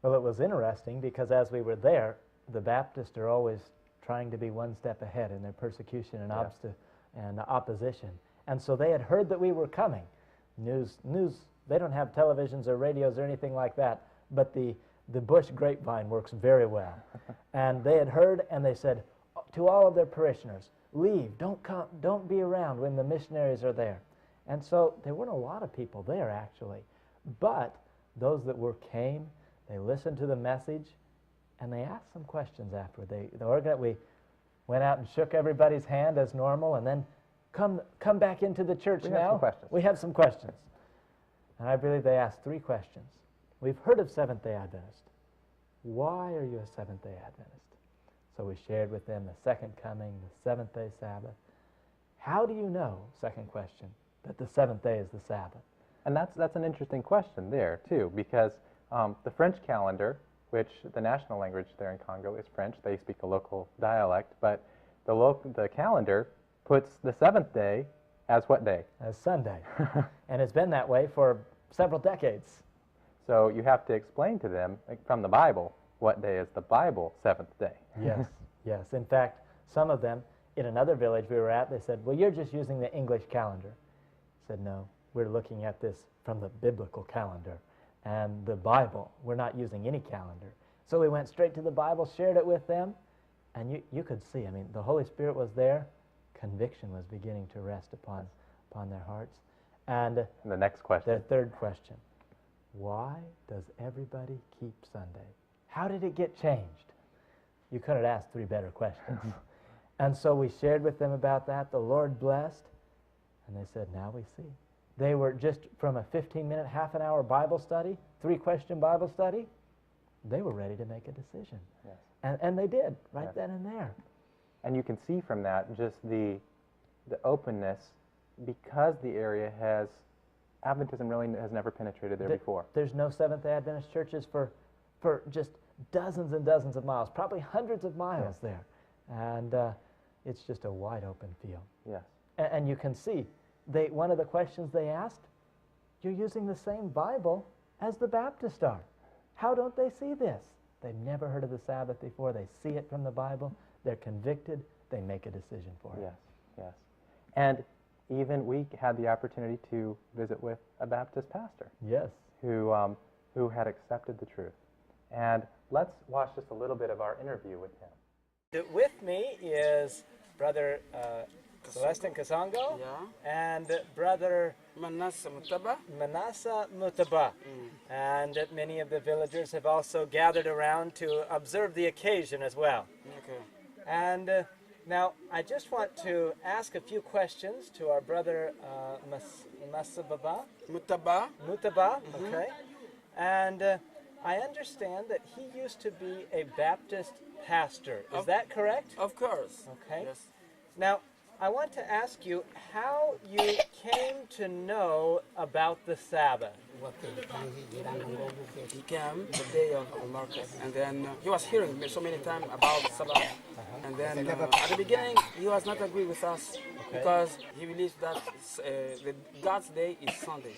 Well, it was interesting because as we were there, the Baptists are always trying to be one step ahead in their persecution and, and opposition. And so they had heard that we were coming. News, they don't have televisions or radios or anything like that, but the bush grapevine works very well. And they had heard, and they said to all of their parishioners, leave, don't come, don't be around when the missionaries are there. And so there weren't a lot of people there, actually. But those that came, they listened to the message, and they asked some questions after. We went out and shook everybody's hand as normal, and then come back into the church now.
We have some questions.
We have some questions. And I believe they asked 3 questions. We've heard of Seventh-day Adventist. Why are you a Seventh-day Adventist? So we shared with them the second coming, the seventh-day Sabbath. How do you know, second question, that the seventh day is the Sabbath?
And that's an interesting question there, too, because the French calendar, which the national language there in Congo is French, they speak a local dialect, but the calendar puts the seventh day as what day?
As Sunday. And it's been that way for several decades.
So you have to explain to them, like, from the Bible, what day is the Bible seventh day.
Yes, yes. In fact, some of them, in another village we were at, they said, well, you're just using the English calendar. I said, no, we're looking at this from the biblical calendar and the Bible. We're not using any calendar. So we went straight to the Bible, shared it with them, and you could see, I mean, the Holy Spirit was there. Conviction was beginning to rest upon their hearts. And
the next question.
their third question, why does everybody keep Sunday? How did it get changed? You could have asked 3 better questions. And so we shared with them about that. The Lord blessed, and they said, now we see. They were just from a 15-minute, half an hour Bible study, 3-question Bible study, they were ready to make a decision.
Yes.
And they did, right
Yes.
then and there.
And you can see from that just the openness, because the area Adventism really has never penetrated there before.
There's no Seventh-day Adventist churches for just dozens and dozens of miles, probably hundreds of miles there. And it's just a wide open field.
Yes.
And you can see, one of the questions they asked, you're using the same Bible as the Baptists are. How don't they see this? They've never heard of the Sabbath before. They see it from the Bible. They're convicted. They make a decision for it.
Yes, yes. And even we had the opportunity to visit with a Baptist pastor.
Yes.
Who had accepted the truth. And let's watch just a little bit of our interview with him.
With me is Brother Celestin Kasongo and Brother
Manasseh Mutaba.
Manasseh Mutaba. And many of the villagers have also gathered around to observe the occasion as well.
Okay.
And now I just want to ask a few questions to our brother Mutaba.
Mutaba.
Okay. And I understand that he used to be a Baptist pastor. Is that correct?
Of course.
Okay.
Yes.
Now, I want to ask you how you came to know about the Sabbath.
He came the day of the market, and then he was hearing me so many times about Sabbath. And then at the beginning, he was not agree with us because he believes that the God's day is Sunday.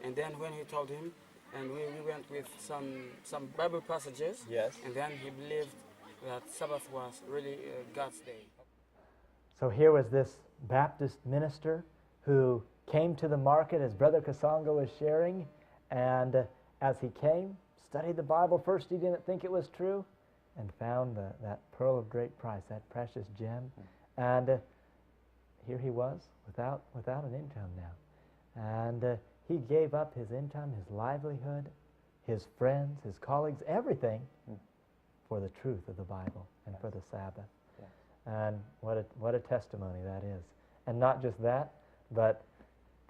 And then when he told him, and we went with some Bible passages,
Yes.
and then he believed that Sabbath was really God's day.
So here was this Baptist minister who came to the market as Brother Kasongo was sharing, and as he came, studied the Bible. First he didn't think it was true, and found that pearl of great price, that precious gem. And here he was without an income now. And he gave up his income, his livelihood, his friends, his colleagues, everything for the truth of the Bible and for the Sabbath. And what a testimony that is. And not just that, but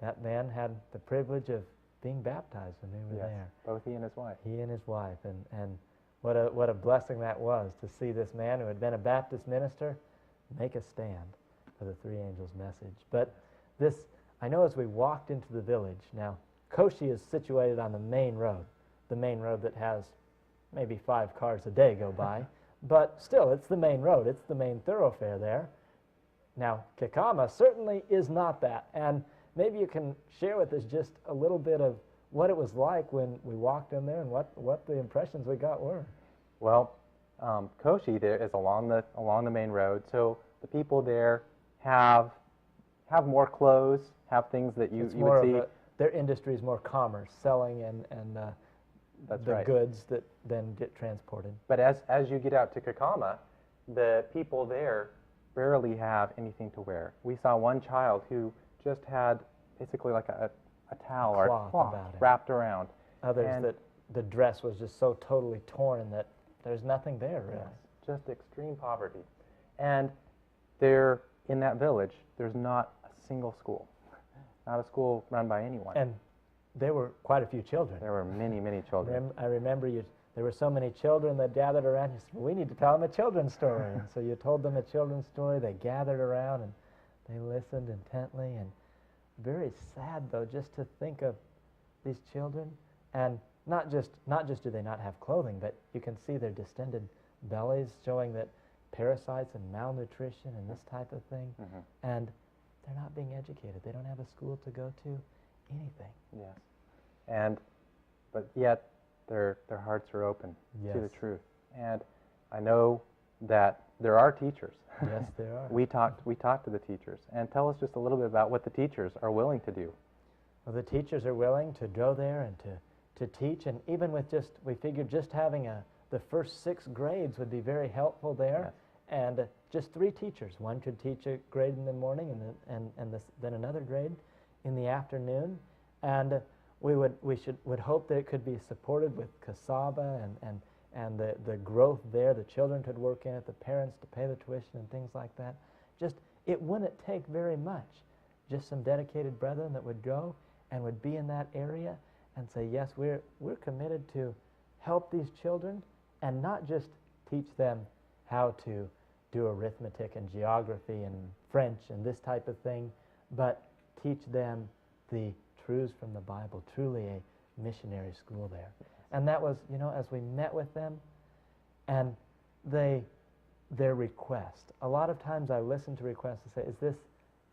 that man had the privilege of being baptized when we were there.
Both he and his wife.
He and his wife. And what a blessing that was to see this man who had been a Baptist minister make a stand for the 3 angels' message. But this I know as we walked into the village, now Koshi is situated on the main road that has maybe 5 cars a day go by, but still, it's the main road, it's the main thoroughfare there. Now, Kikama certainly is not that, and maybe you can share with us just a little bit of what it was like when we walked in there and what the impressions we got were.
Well, Koshi there is along the main road, so the people there have more clothes, have things that you would see.
Their industry is more commerce, selling and
That's
the
right.
goods that then get transported.
But as you get out to Kakama, the people there barely have anything to wear. We saw one child who just had basically like a towel or a cloth
about it.
wrapped around.
Others
And-
that the dress was just so totally torn that there's nothing there really.
Yes, just extreme poverty. And there, in that village, there's not a single school, not a school run by anyone.
And there were quite a few children.
There were many, many children.
I remember there were so many children that gathered around. You said, well, we need to tell them a children's story. And so you told them a children's story. They gathered around and they listened intently. And very sad, though, just to think of these children. And not just do they not have clothing, but you can see their distended bellies showing that parasites and malnutrition and this type of thing.
Mhm.
And they're not being educated. They don't have a school to go to, anything.
Yes. But yet, their hearts are open to the
Yes.
truth. And I know that there are teachers.
Yes, there are.
We talked to the teachers. And tell us just a little bit about what the teachers are willing to do.
Well, the teachers are willing to go there and to teach, and even with we figured just having the first 6 grades would be very helpful there, and just 3 teachers. One could teach a grade in the morning, and then another grade in the afternoon, and we would hope that it could be supported with cassava and the growth there. The children could work in it, the parents to pay the tuition and things like that. Just it wouldn't take very much. Just some dedicated brethren that would go and would be in that area and say, yes, we're committed to help these children and not just teach them how to do arithmetic and geography and French and this type of thing, but teach them the truths from the Bible, truly a missionary school there. And that was, as we met with them and their request. A lot of times I listen to requests and say, is this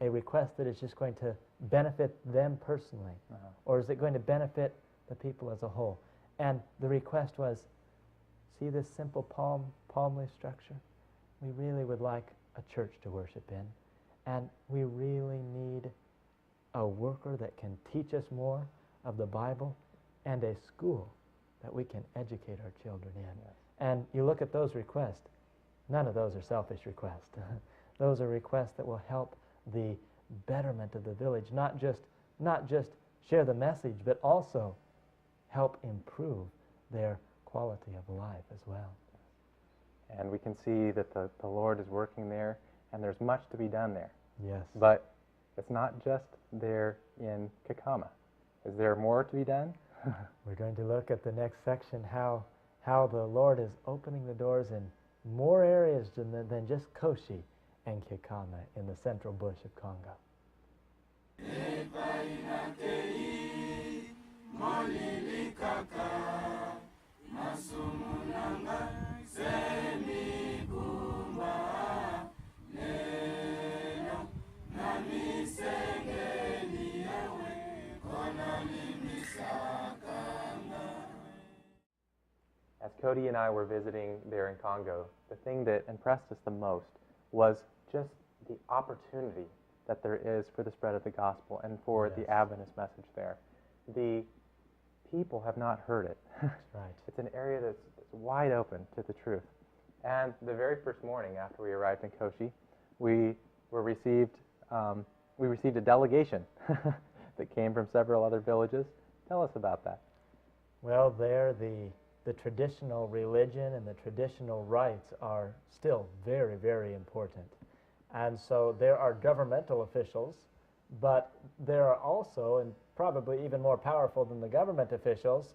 a request that is just going to benefit them personally? Or is it going to benefit the people as a whole? And the request was, see this simple palm leaf structure? We really would like a church to worship in. And we really need a worker that can teach us more of the Bible and a school that we can educate our children in.
Yes.
And you look at those requests, none of those are selfish requests. Those are requests that will help the betterment of the village, not just share the message, but also help improve their quality of life as well.
And we can see that the Lord is working there, and there's much to be done there.
Yes.
But it's not just there in Kakama. Is there more to be done?
We're going to look at the next section, how the Lord is opening the doors in more areas than just Koshi and Kikama in the central bush of Congo.
As Cody and I were visiting there in Congo, the thing that impressed us the most was just the opportunity that there is for the spread of the gospel and for the Adventist message there. The people have not heard it.
That's right.
It's an area that's wide open to the truth. And the very first morning after we arrived in Koshi, we received a delegation that came from several other villages. Tell us about that.
Well, there the traditional religion and the traditional rites are still very, very important. And so there are governmental officials, but there are also, and probably even more powerful than the government officials,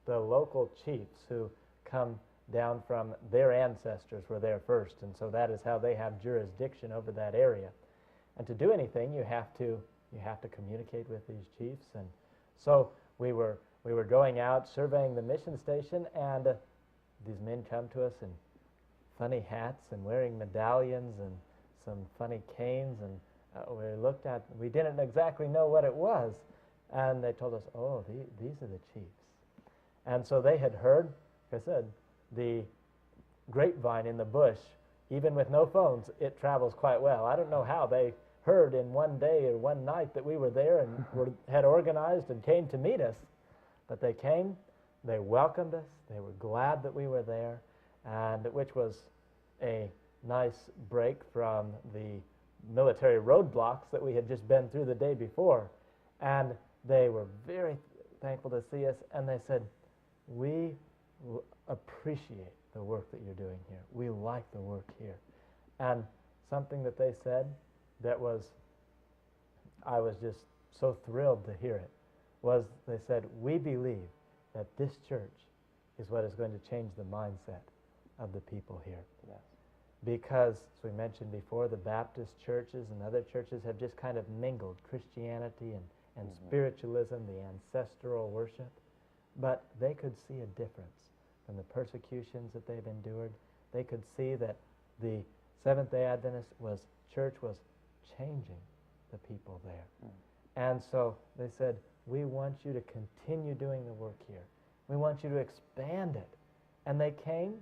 the local chiefs who come down from their ancestors were there first, and so that is how they have jurisdiction over that area. And to do anything, you have to you have to communicate with these chiefs. And so we were going out surveying the mission station, and these men come to us in funny hats and wearing medallions and some funny canes, and we didn't exactly know what it was, and they told us, oh, these are the chiefs. And so they had heard, like I said, the grapevine in the bush, even with no phones, it travels quite well. I don't know how they heard in one day or one night that we were there and had organized and came to meet us, but they came, they welcomed us, they were glad that we were there, and which was a nice break from the military roadblocks that we had just been through the day before. And they were very thankful to see us, and they said, we appreciate the work that you're doing here. We like the work here. And something that they said that I was just so thrilled to hear it, was they said, we believe that this church is what is going to change the mindset of the people here.
Yes.
Because, as we mentioned before, the Baptist churches and other churches have just kind of mingled Christianity and spiritualism, the ancestral worship. But they could see a difference from the persecutions that they've endured. They could see that the Seventh-day Adventist church was changing the people there. And so they said, we want you to continue doing the work here. We want you to expand it. And they came,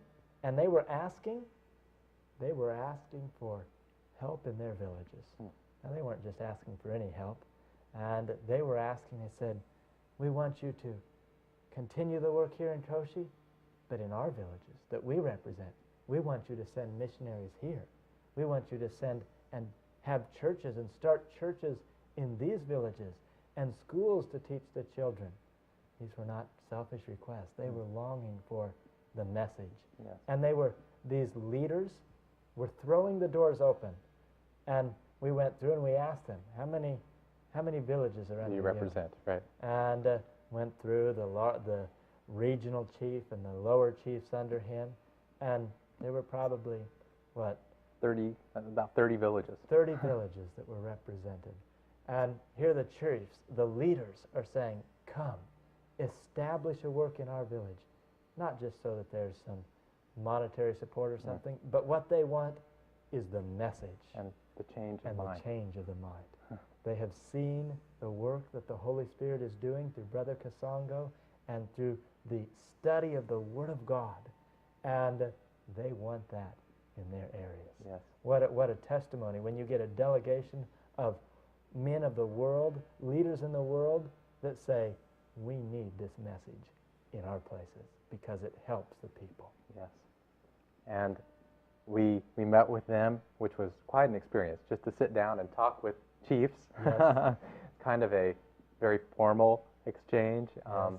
and they were asking for help in their villages. Now, they weren't just asking for any help. And they were asking, they said, we want you to continue the work here in Koshi, but in our villages that we represent, we want you to send missionaries here. We want you to send and have churches and start churches in these villages and schools to teach the children. These were not selfish requests. They were longing for the message.
Yes.
And these leaders were throwing the doors open. And we went through and we asked them, how many villages are under
you represent, right?
And went through the regional chief and the lower chiefs under him, and there were probably,
about 30 villages.
30 villages that were represented. And here the chiefs, the leaders are saying, come, establish a work in our village. Not just so that there's some monetary support or something, but what they want is the message.
And the change of mind.
The change of the mind. They have seen the work that the Holy Spirit is doing through Brother Kasongo and through the study of the Word of God, and they want that in their areas.
Yes.
What a testimony when you get a delegation of men of the world, leaders in the world, that say, we need this message in our places because it helps the people.
Yes. And we met with them, which was quite an experience, just to sit down and talk with chiefs.
Yes.
Kind of a very formal exchange.
Yes.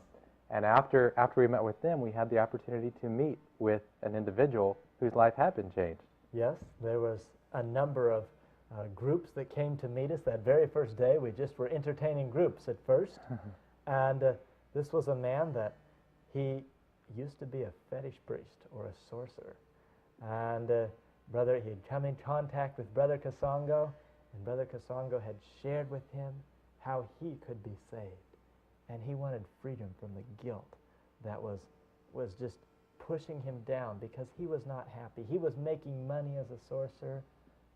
And after we met with them, we had the opportunity to meet with an individual whose life had been changed.
Yes, there was a number of groups that came to meet us that very first day. We just were entertaining groups at first. And this was a man that he used to be a fetish priest or a sorcerer. And he'd come in contact with Brother Kasongo, and Brother Kasongo had shared with him how he could be saved. And he wanted freedom from the guilt that was just pushing him down because he was not happy. He was making money as a sorcerer,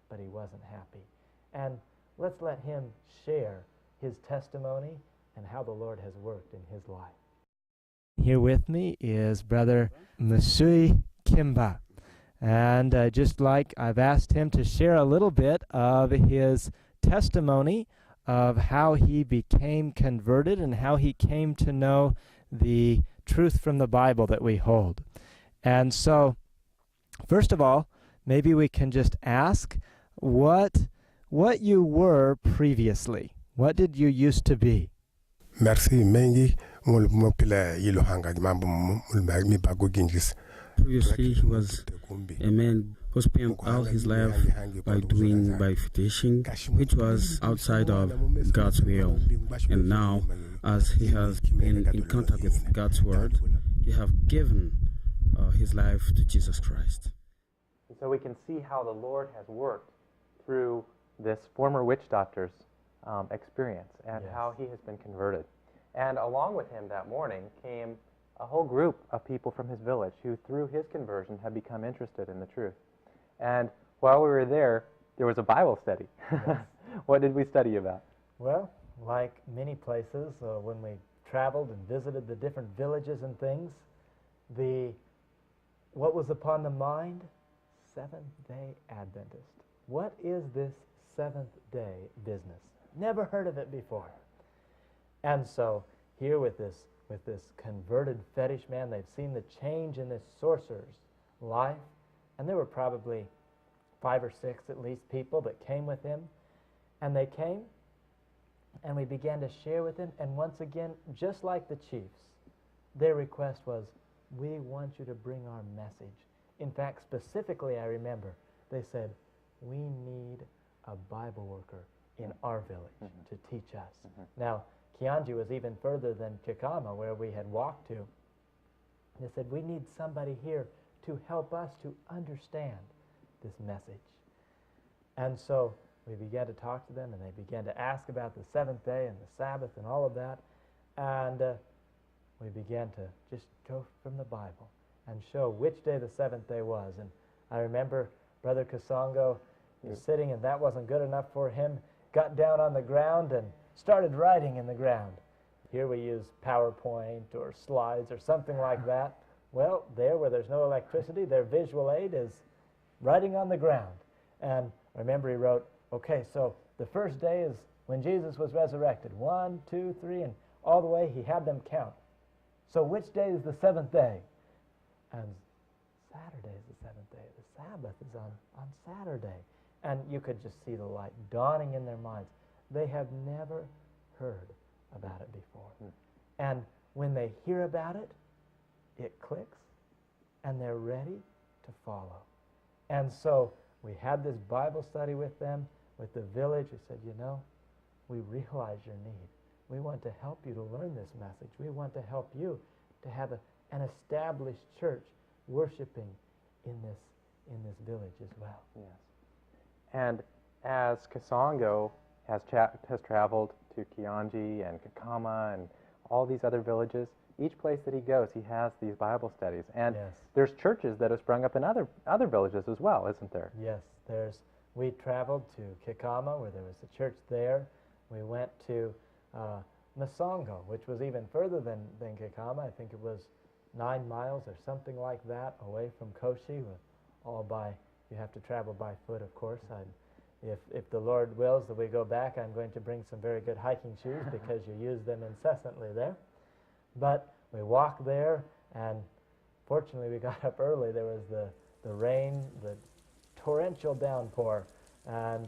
but he wasn't happy. And let's let him share his testimony and how the Lord has worked in his life. Here with me is Brother Masui Kimba. And just like I've asked him to share a little bit of his testimony of how he became converted and how he came to know the truth from the Bible that we hold. And so, first of all, maybe we can just ask what you were previously. What did you used to be?
Merci mengi mul mopila yilo hanga mambo mul mi bago gingis.
Previously, he was a man who spent all his life by fishing, which was outside of God's will. And now, as he has been in contact with God's word, he has given his life to Jesus Christ.
And so we can see how the Lord has worked through this former witch doctor's experience and
Yes.
how he has been converted. And along with him that morning came a whole group of people from his village who, through his conversion, had become interested in the truth. And while we were there was a Bible study.
Yes.
What did we study about?
Well, like many places, when we traveled and visited the different villages and things, what was upon the mind? Seventh-day Adventist. What is this seventh-day business? Never heard of it before. And so here with this converted fetish man, they've seen the change in this sorcerer's life, and there were probably 5 or 6 at least people that came with him, and they came, and we began to share with him, and once again, just like the chiefs, their request was, we want you to bring our message. In fact, specifically, I remember, they said, we need a Bible worker in our village to teach us. Now, Kianji was even further than Kikama, where we had walked to. They said, we need somebody here to help us to understand this message. And so we began to talk to them, and they began to ask about the seventh day and the Sabbath and all of that. And we began to just go from the Bible and show which day the seventh day was. And I remember Brother Kasongo was sitting, and that wasn't good enough for him, got down on the ground and started writing in the ground. Here we use PowerPoint or slides or something like that. Well, there where there's no electricity, their visual aid is writing on the ground. And I remember he wrote, okay, so the first day is when Jesus was resurrected. 1, 2, 3, and all the way he had them count. So which day is the seventh day? And Saturday is the seventh day. The Sabbath is on Saturday. And you could just see the light dawning in their minds. They have never heard about it before. And when they hear about it, it clicks, and they're ready to follow. And so we had this Bible study with them, with the village. We said, you know, we realize your need. We want to help you to learn this message. We want to help you to have an established church worshiping in this village as well.
Yes. And as Kasongo has traveled to Kianji and Kakama and all these other villages, each place that he goes, he has these Bible studies. And
Yes.
there's churches that have sprung up in other villages as well, isn't there?
Yes, we traveled to Kikama, where there was a church there. We went to Masongo, which was even further than Kikama. I think it was 9 miles or something like that away from Koshi. You have to travel by foot, of course. If the Lord wills that we go back, I'm going to bring some very good hiking shoes because you use them incessantly there. But we walked there, and fortunately we got up early. There was the rain, the torrential downpour, and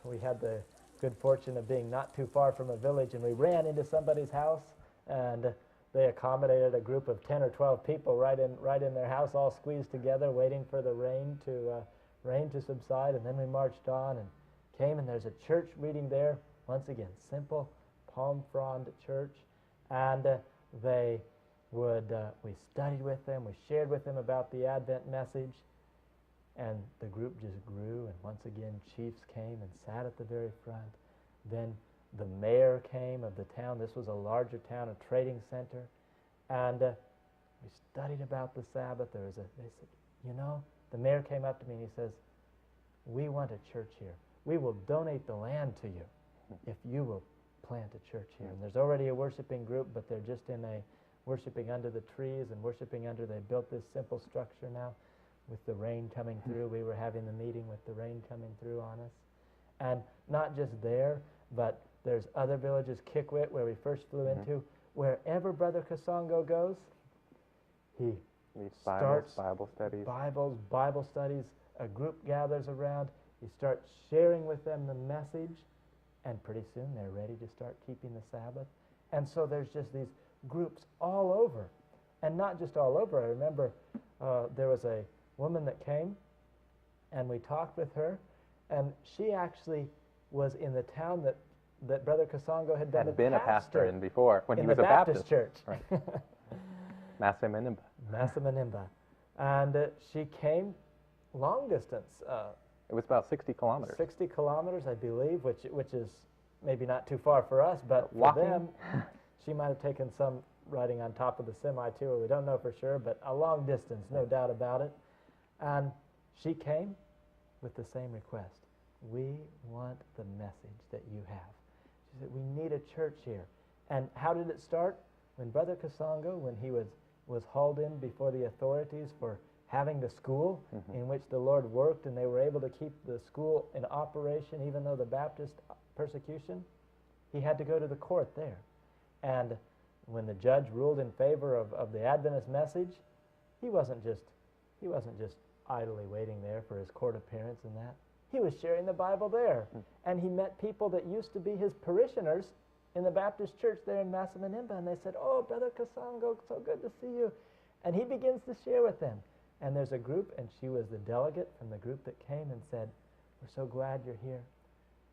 we had the good fortune of being not too far from a village, and we ran into somebody's house, and they accommodated a group of 10 or 12 people right in their house, all squeezed together, waiting for the rain to subside. And then we marched on and came, and there's a church meeting there. Once again, simple palm frond church, and we studied with them, we shared with them about the Advent message, and the group just grew. And once again, chiefs came and sat at the very front. Then the mayor came of the town. This was a larger town, a trading center. And we studied about the Sabbath. They said, you know, the mayor came up to me and he says, we want a church here. We will donate the land to you if you will plant a church here. And there's already a worshiping group, but they're just worshiping under the trees and worshiping they built this simple structure now with the rain coming through. We were having the meeting with the rain coming through on us. And not just there, but there's other villages, Kikwit, where we first flew into. Wherever Brother Kasongo goes, he starts
Bible studies.
Bible studies. A group gathers around. He starts sharing with them the message, and pretty soon they're ready to start keeping the Sabbath. And so there's just these groups all over. And not just all over. I remember there was a woman that came, and we talked with her, and she actually was in the town that Brother Kasongo had been
a pastor in before, when he was
a
a Baptist
church.
Right. Masamanimba.
Masamanimba. And she came long distance.
It was about 60 kilometers.
60 kilometers, I believe, which is maybe not too far for us, but for
Walking?
them, she might have taken some riding on top of the semi too. We don't know for sure, but a long distance, no doubt about it. And she came with the same request. We want the message that you have. She said, we need a church here. And how did it start? When Brother Kasongo, when he was hauled in before the authorities for having the school in which the Lord worked, and they were able to keep the school in operation even though the Baptist persecution, he had to go to the court there. And when the judge ruled in favor of the Adventist message, he wasn't just idly waiting there for his court appearance and that. He was sharing the Bible there. And he met people that used to be his parishioners in the Baptist church there in Masamanimba, and they said, oh, Brother Kasongo, so good to see you. And he begins to share with them. And there's a group, and she was the delegate from the group that came and said, we're so glad you're here.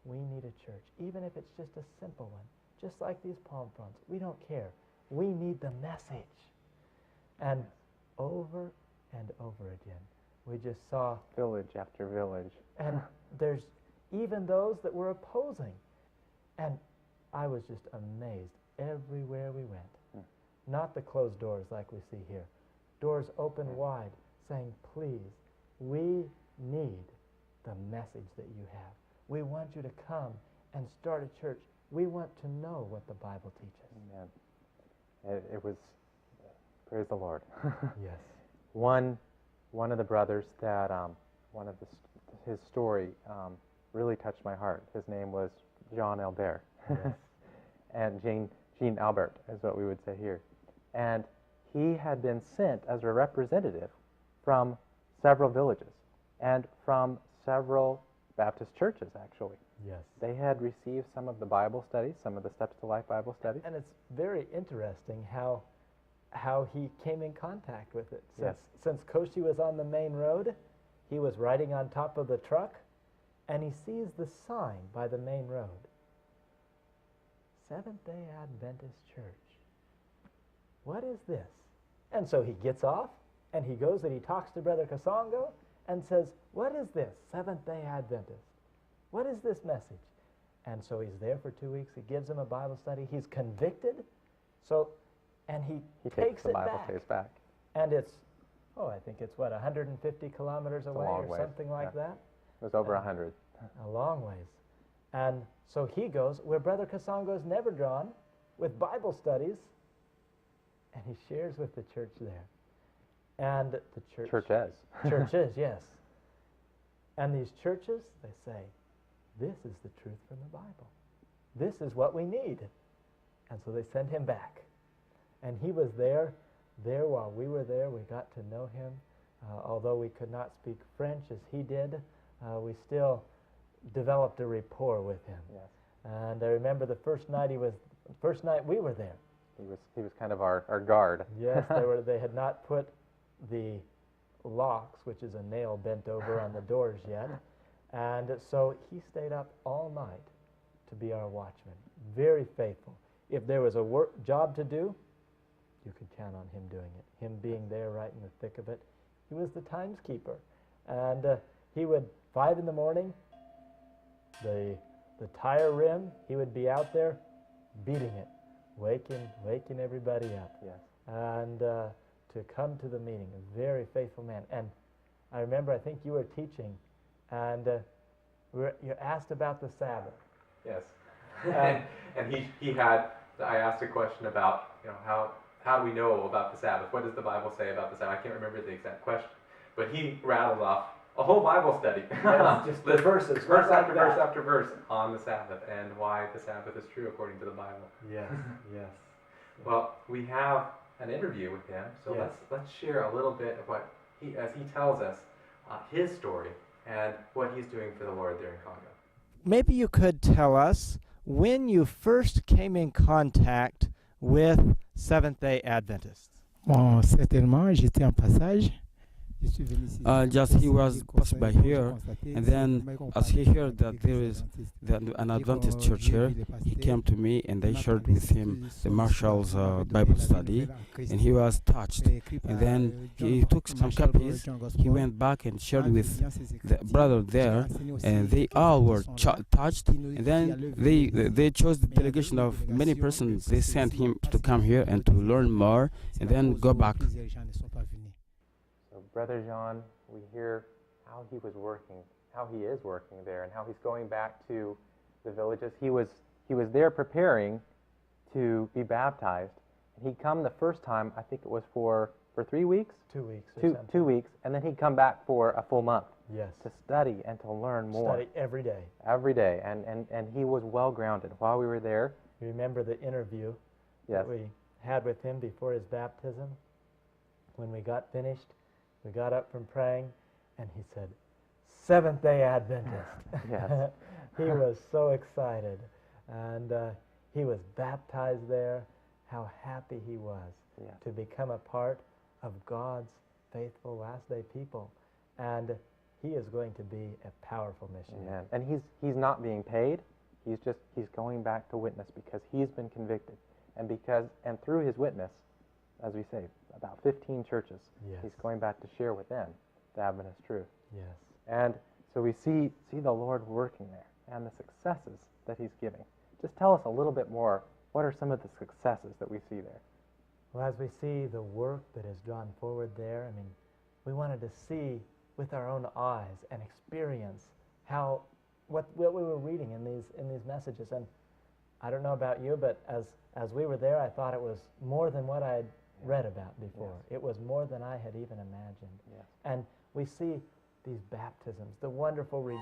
We need a church, even if it's just a simple one, just like these palm fronds. We don't care. We need the message. And over and over again, we just saw
Village after village.
and there's even those that were opposing. And I was just amazed everywhere we went. Not the closed doors like we see here. Doors open wide, saying, please, we need the message that you have. We want you to come and start a church. We want to know what the Bible teaches.
Amen. It was, praise the Lord.
Yes.
One of the brothers that, his story really touched my heart. His name was Jean Albert.
Yes.
And Jean Albert is what we would say here. And he had been sent as a representative from several villages and from several Baptist churches, actually.
Yes.
They had received some of the Bible studies, some of the Steps to Life Bible studies.
And it's very interesting how he came in contact with it. Since Koshi was on the main road, he was riding on top of the truck, and he sees the sign by the main road. Seventh-day Adventist Church. What is this? And so he gets off, and he goes and he talks to Brother Kasongo and says, what is this, Seventh-day Adventist? What is this message? And so he's there for 2 weeks. He gives him a Bible study. He's convicted. And he takes
the
it
Bible
back.
stays back.
And it's, I think it's 150 kilometers away
long
or
ways,
something like that.
It was over 100.
A long ways. And so he goes where Brother Kasongo's never gone with Bible studies, and he shares with the church there. And the church...
Churches.
Churches, yes. And these churches, they say, this is the truth from the Bible. This is what we need. And so they send him back. And he was there while we were there. We got to know him. Although we could not speak French as he did, we still developed a rapport with him.
Yes.
And I remember the first night we were there.
He was kind of our guard.
Yes, they had not put the locks, which is a nail bent over on the doors yet. And so he stayed up all night to be our watchman. Very faithful. If there was a job to do, you could count on him doing it. Him being there right in the thick of it. He was the timekeeper. And he would, 5 in the morning, the tire rim, he would be out there beating it, waking everybody up.
Yes.
And to come to the meeting, a very faithful man. And I remember, I think you were teaching, and you're asked about the Sabbath.
Yes. And I asked a question about, how do we know about the Sabbath? What does the Bible say about the Sabbath? I can't remember the exact question, but he rattled off a whole Bible study.
Yes, just the verses,
verse after verse after verse on the Sabbath and why the Sabbath is true according to the Bible.
Yes, yes.
Well, we have an interview with him, so
Yes.
let's share a little bit of what as he tells us his story and what he's doing for the Lord there in Congo.
Maybe you could tell us when you first came in contact with Seventh-day Adventists.
Bon, certainement, j'étais en passage
Just he was passed by here, and then as he heard that there is an Adventist church here, he came to me and I shared with him the Marshall's Bible study, and he was touched. And then he took some copies, he went back and shared with the brother there, and they all were touched. And then they chose the delegation of many persons. They sent him to come here and to learn more, and then go back.
So Brother Jean, we hear how he was working, how he is working there, and how he's going back to the villages. He was there preparing to be baptized. And he'd come the first time, I think it was for 3 weeks?
2 weeks or
2
something.
weeks, and then he'd come back for a full month.
Yes.
To study and to learn more.
Study every day.
Every day, and he was well grounded while we were there.
You remember the interview
Yes.
that we had with him before his baptism? When we got finished, we got up from praying, and he said, Seventh-day Adventist.
Yes.
He was so excited, and he was baptized there. How happy he was
Yes.
to become a part of God's faithful last-day people. And he is going to be a powerful missionary.
And he's not being paid. He's going back to witness because he's been convicted, and through his witness, as we say, about 15 churches.
Yes.
He's going back to share with them the Adventist truth.
Yes.
And so we see the Lord working there and the successes that he's giving. Just tell us a little bit more. What are some of the successes that we see there?
Well, as we see the work that has gone forward there, I mean, we wanted to see with our own eyes and experience what we were reading in these messages. And I don't know about you, but as we were there, I thought it was more than what I had read about before.
Yes.
It was more than I had even imagined.
Yes.
And we see these baptisms, the wonderful rejoicing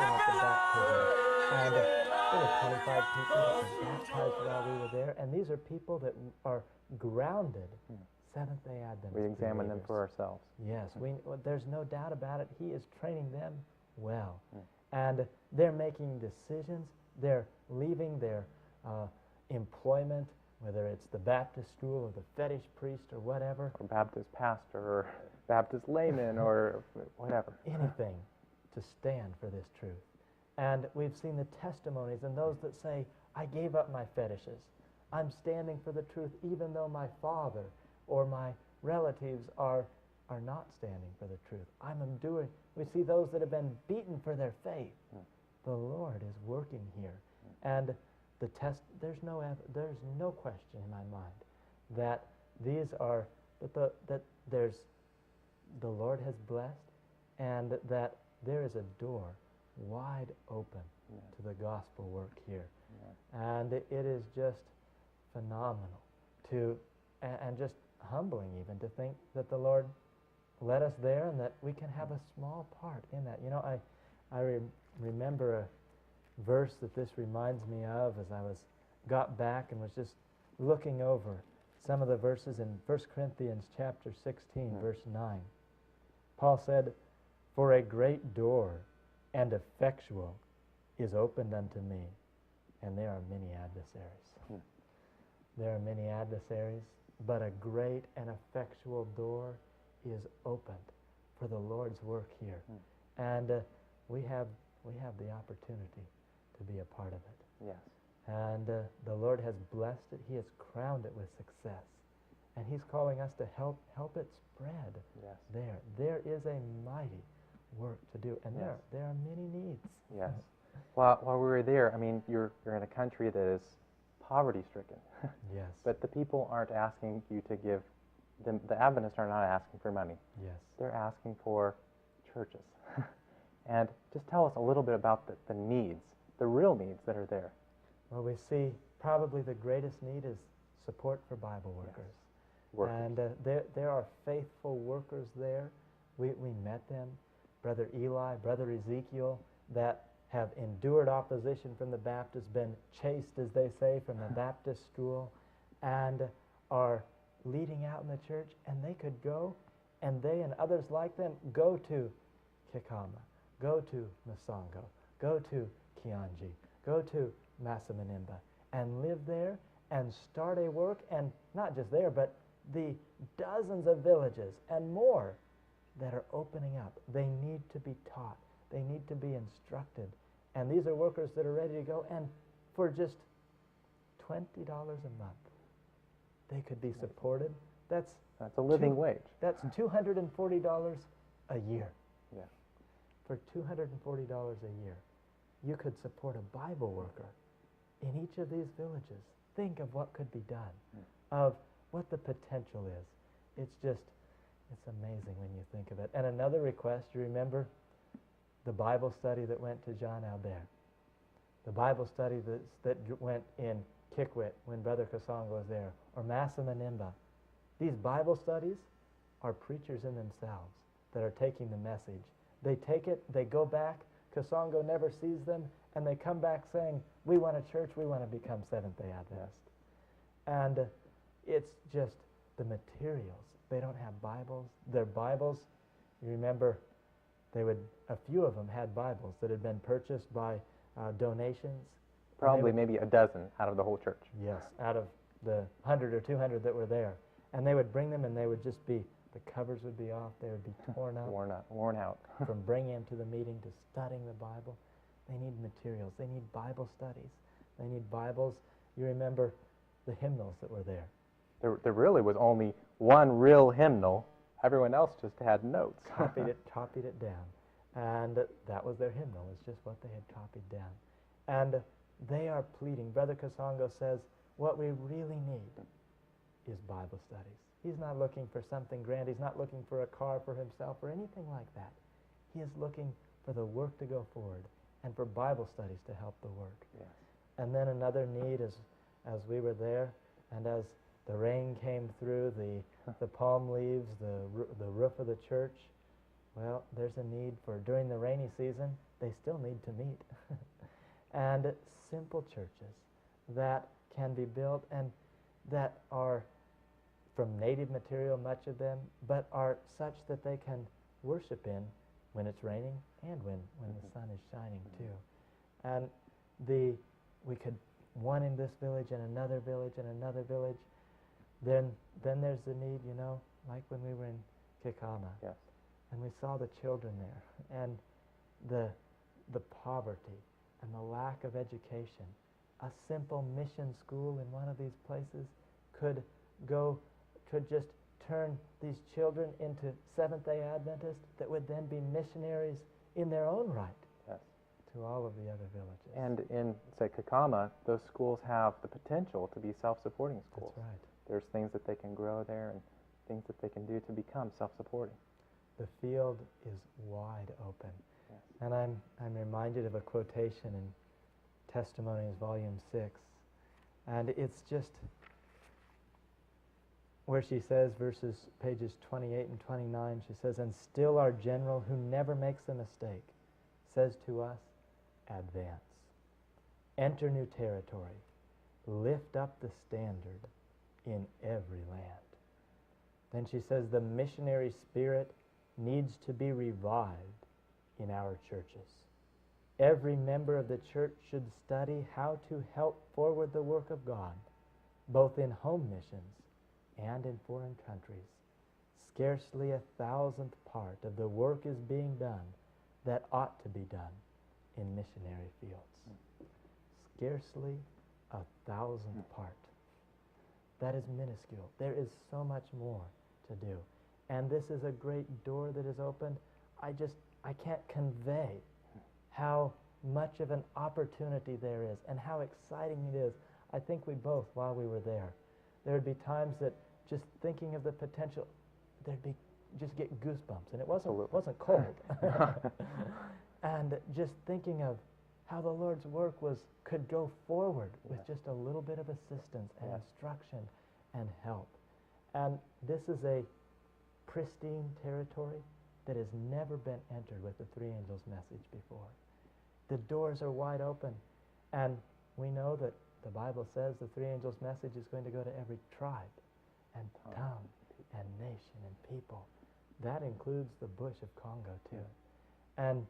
at the baptism. And there were 25 people that were baptized while we were there, and these are people that are grounded Seventh-day Adventist
We examine them
believers.
for ourselves.
Yes, there's no doubt about it. He is training them well. And they're making decisions. They're leaving their employment, whether it's the Baptist school or the fetish priest or whatever.
Or Baptist pastor or Baptist layman or whatever.
Anything to stand for this truth. And we've seen the testimonies and those that say, I gave up my fetishes. I'm standing for the truth even though my father or my relatives are not standing for the truth. I'm enduring. We see those that have been beaten for their faith. The Lord is working here. And there's no question in my mind that these are, that the Lord has blessed, and that there is a door wide open to the gospel work here. And it is just phenomenal and just humbling even to think that the Lord led us there and that we can have a small part in that. You know, I remember a verse that this reminds me of as I got back and was just looking over some of the verses in 1 Corinthians chapter 16, verse 9. Paul said, For a great door and effectual is opened unto me, and there are many adversaries. There are many adversaries, but a great and effectual door is opened for the Lord's work here. And we have the opportunity to be a part of it.
Yes.
And the Lord has blessed it. He has crowned it with success. And he's calling us to help it spread.
Yes.
There is a mighty work to do. And
Yes.
there are many needs.
Yes. While we were there, I mean, you're in a country that is poverty-stricken.
Yes.
But the people aren't asking you to give, the Adventists are not asking for money.
Yes.
They're asking for churches. And just tell us a little bit about the needs, the real needs that are there.
Well, we see probably the greatest need is support for Bible workers.
Workers.
And there are faithful workers there. We met them, Brother Eli, Brother Ezekiel, that have endured opposition from the Baptists, been chased, as they say, from the Baptist school, and are leading out in the church. And they could go, and they and others like them go to Kikama, go to Masongo, go to Kianji, go to Masamanimba, and live there and start a work, and not just there, but the dozens of villages and more that are opening up. They need to be taught. They need to be instructed. And these are workers that are ready to go. And for just $20 a month, they could be supported. That's
a living wage.
That's $240 a year.
Yeah.
For $240 a year, you could support a Bible worker in each of these villages. Think of what could be done, of what the potential is. It's amazing when you think of it. And another request, you remember the Bible study that went to John Albert, the Bible study that went in Kikwit when Brother Kasongo was there, or Massa Manimba. These Bible studies are preachers in themselves that are taking the message. They take it, they go back, Kasongo never sees them, and they come back saying, we want a church, we want to become Seventh-day Adventist. And it's just the materials. They don't have Bibles. Their Bibles, you remember, a few of them had Bibles that had been purchased by donations.
Probably maybe a dozen out of the whole church.
Yes, out of the 100 or 200 that were there. And they would bring them, and they would just be, the covers would be off, they would be torn up.
Worn out.
From bringing them to the meeting to studying the Bible. They need materials. They need Bible studies. They need Bibles. You remember the hymnals that were there.
There really was only one real hymnal. Everyone else just had notes.
copied it down. And that was their hymnal. It's just what they had copied down. And they are pleading. Brother Kasongo says, what we really need is Bible studies. He's not looking for something grand. He's not looking for a car for himself or anything like that. He is looking for the work to go forward and for Bible studies to help the work.
Yes.
And then another need is, as we were there, and as the rain came through, the palm leaves, the roof of the church, well, there's a need for, during the rainy season, they still need to meet. And simple churches that can be built and that are from native material, much of them, but are such that they can worship in when it's raining and when the sun is shining too. And we could, one in this village and another village and another village. Then there's the need, like when we were in Kikama.
Yes.
And we saw the children there, and the poverty and the lack of education. A simple mission school in one of these places could just turn these children into Seventh-day Adventists that would then be missionaries in their own right.
Yes.
To all of the other villages.
And in, say, Kakama, those schools have the potential to be self-supporting schools.
That's right.
There's things that they can grow there and things that they can do to become self-supporting.
The field is wide open.
Yes.
And I'm reminded of a quotation in Testimonies, Volume 6. And it's just where she says, pages 28 and 29, she says, and still our general, who never makes a mistake, says to us, advance. Enter new territory. Lift up the standard in every land. Then she says, the missionary spirit needs to be revived in our churches. Every member of the church should study how to help forward the work of God, both in home missions and in foreign countries. Scarcely 1,000th part of the work is being done that ought to be done in missionary fields. Scarcely 1,000th part. That is minuscule. There is so much more to do. And this is a great door that is opened. I can't convey how much of an opportunity there is and how exciting it is. I think we both, while we were there would be times that just thinking of the potential, just get goosebumps. And it wasn't cold. And just thinking of how the Lord's work could go forward with just a little bit of assistance and instruction and help. And this is a pristine territory that has never been entered with the Three Angels message before. The doors are wide open, and we know that the Bible says the Three Angels message is going to go to every tribe and tongue and nation and people. That includes the bush of Congo too. And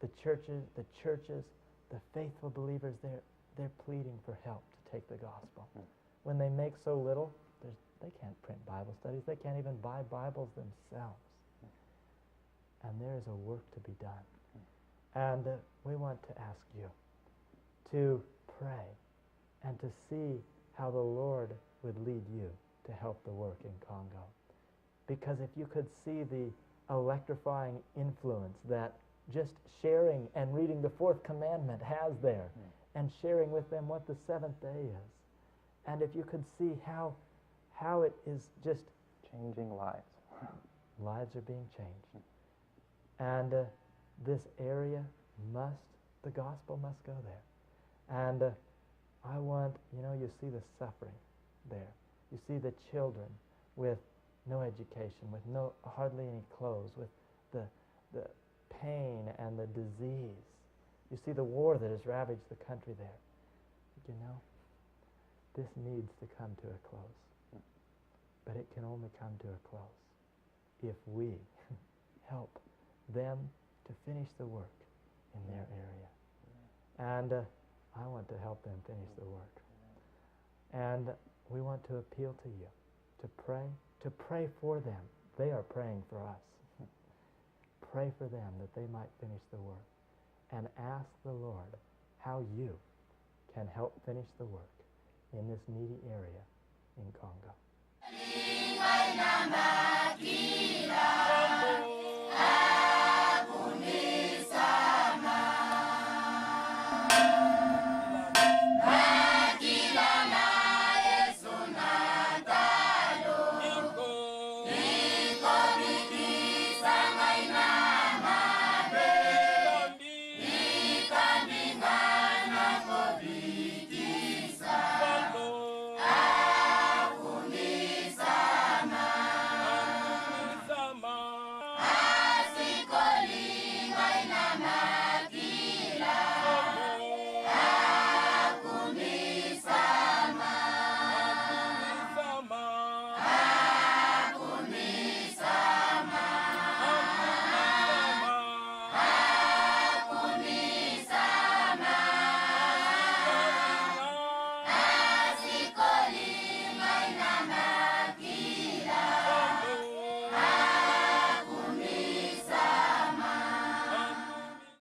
the churches, the faithful believers, they're pleading for help to take the gospel. When they make so little, they can't print Bible studies. They can't even buy Bibles themselves. and there is a work to be done. And we want to ask you to pray and to see how the Lord would lead you to help the work in Congo. Because if you could see the electrifying influence that just sharing and reading the fourth commandment has there, and sharing with them what the seventh day is, and if you could see how it is just
Changing lives.
lives are being changed. And this area the gospel must go there. And I want, you see the suffering there. You see the children with no education, with hardly any clothes, with the pain and the disease. You see the war that has ravaged the country there. This needs to come to a close. But it can only come to a close if we help them to finish the work in their area. And I want to help them finish the work. And we want to appeal to you to pray for them. They are praying for us. Pray for them that they might finish the work. And ask the Lord how you can help finish the work in this needy area in Congo.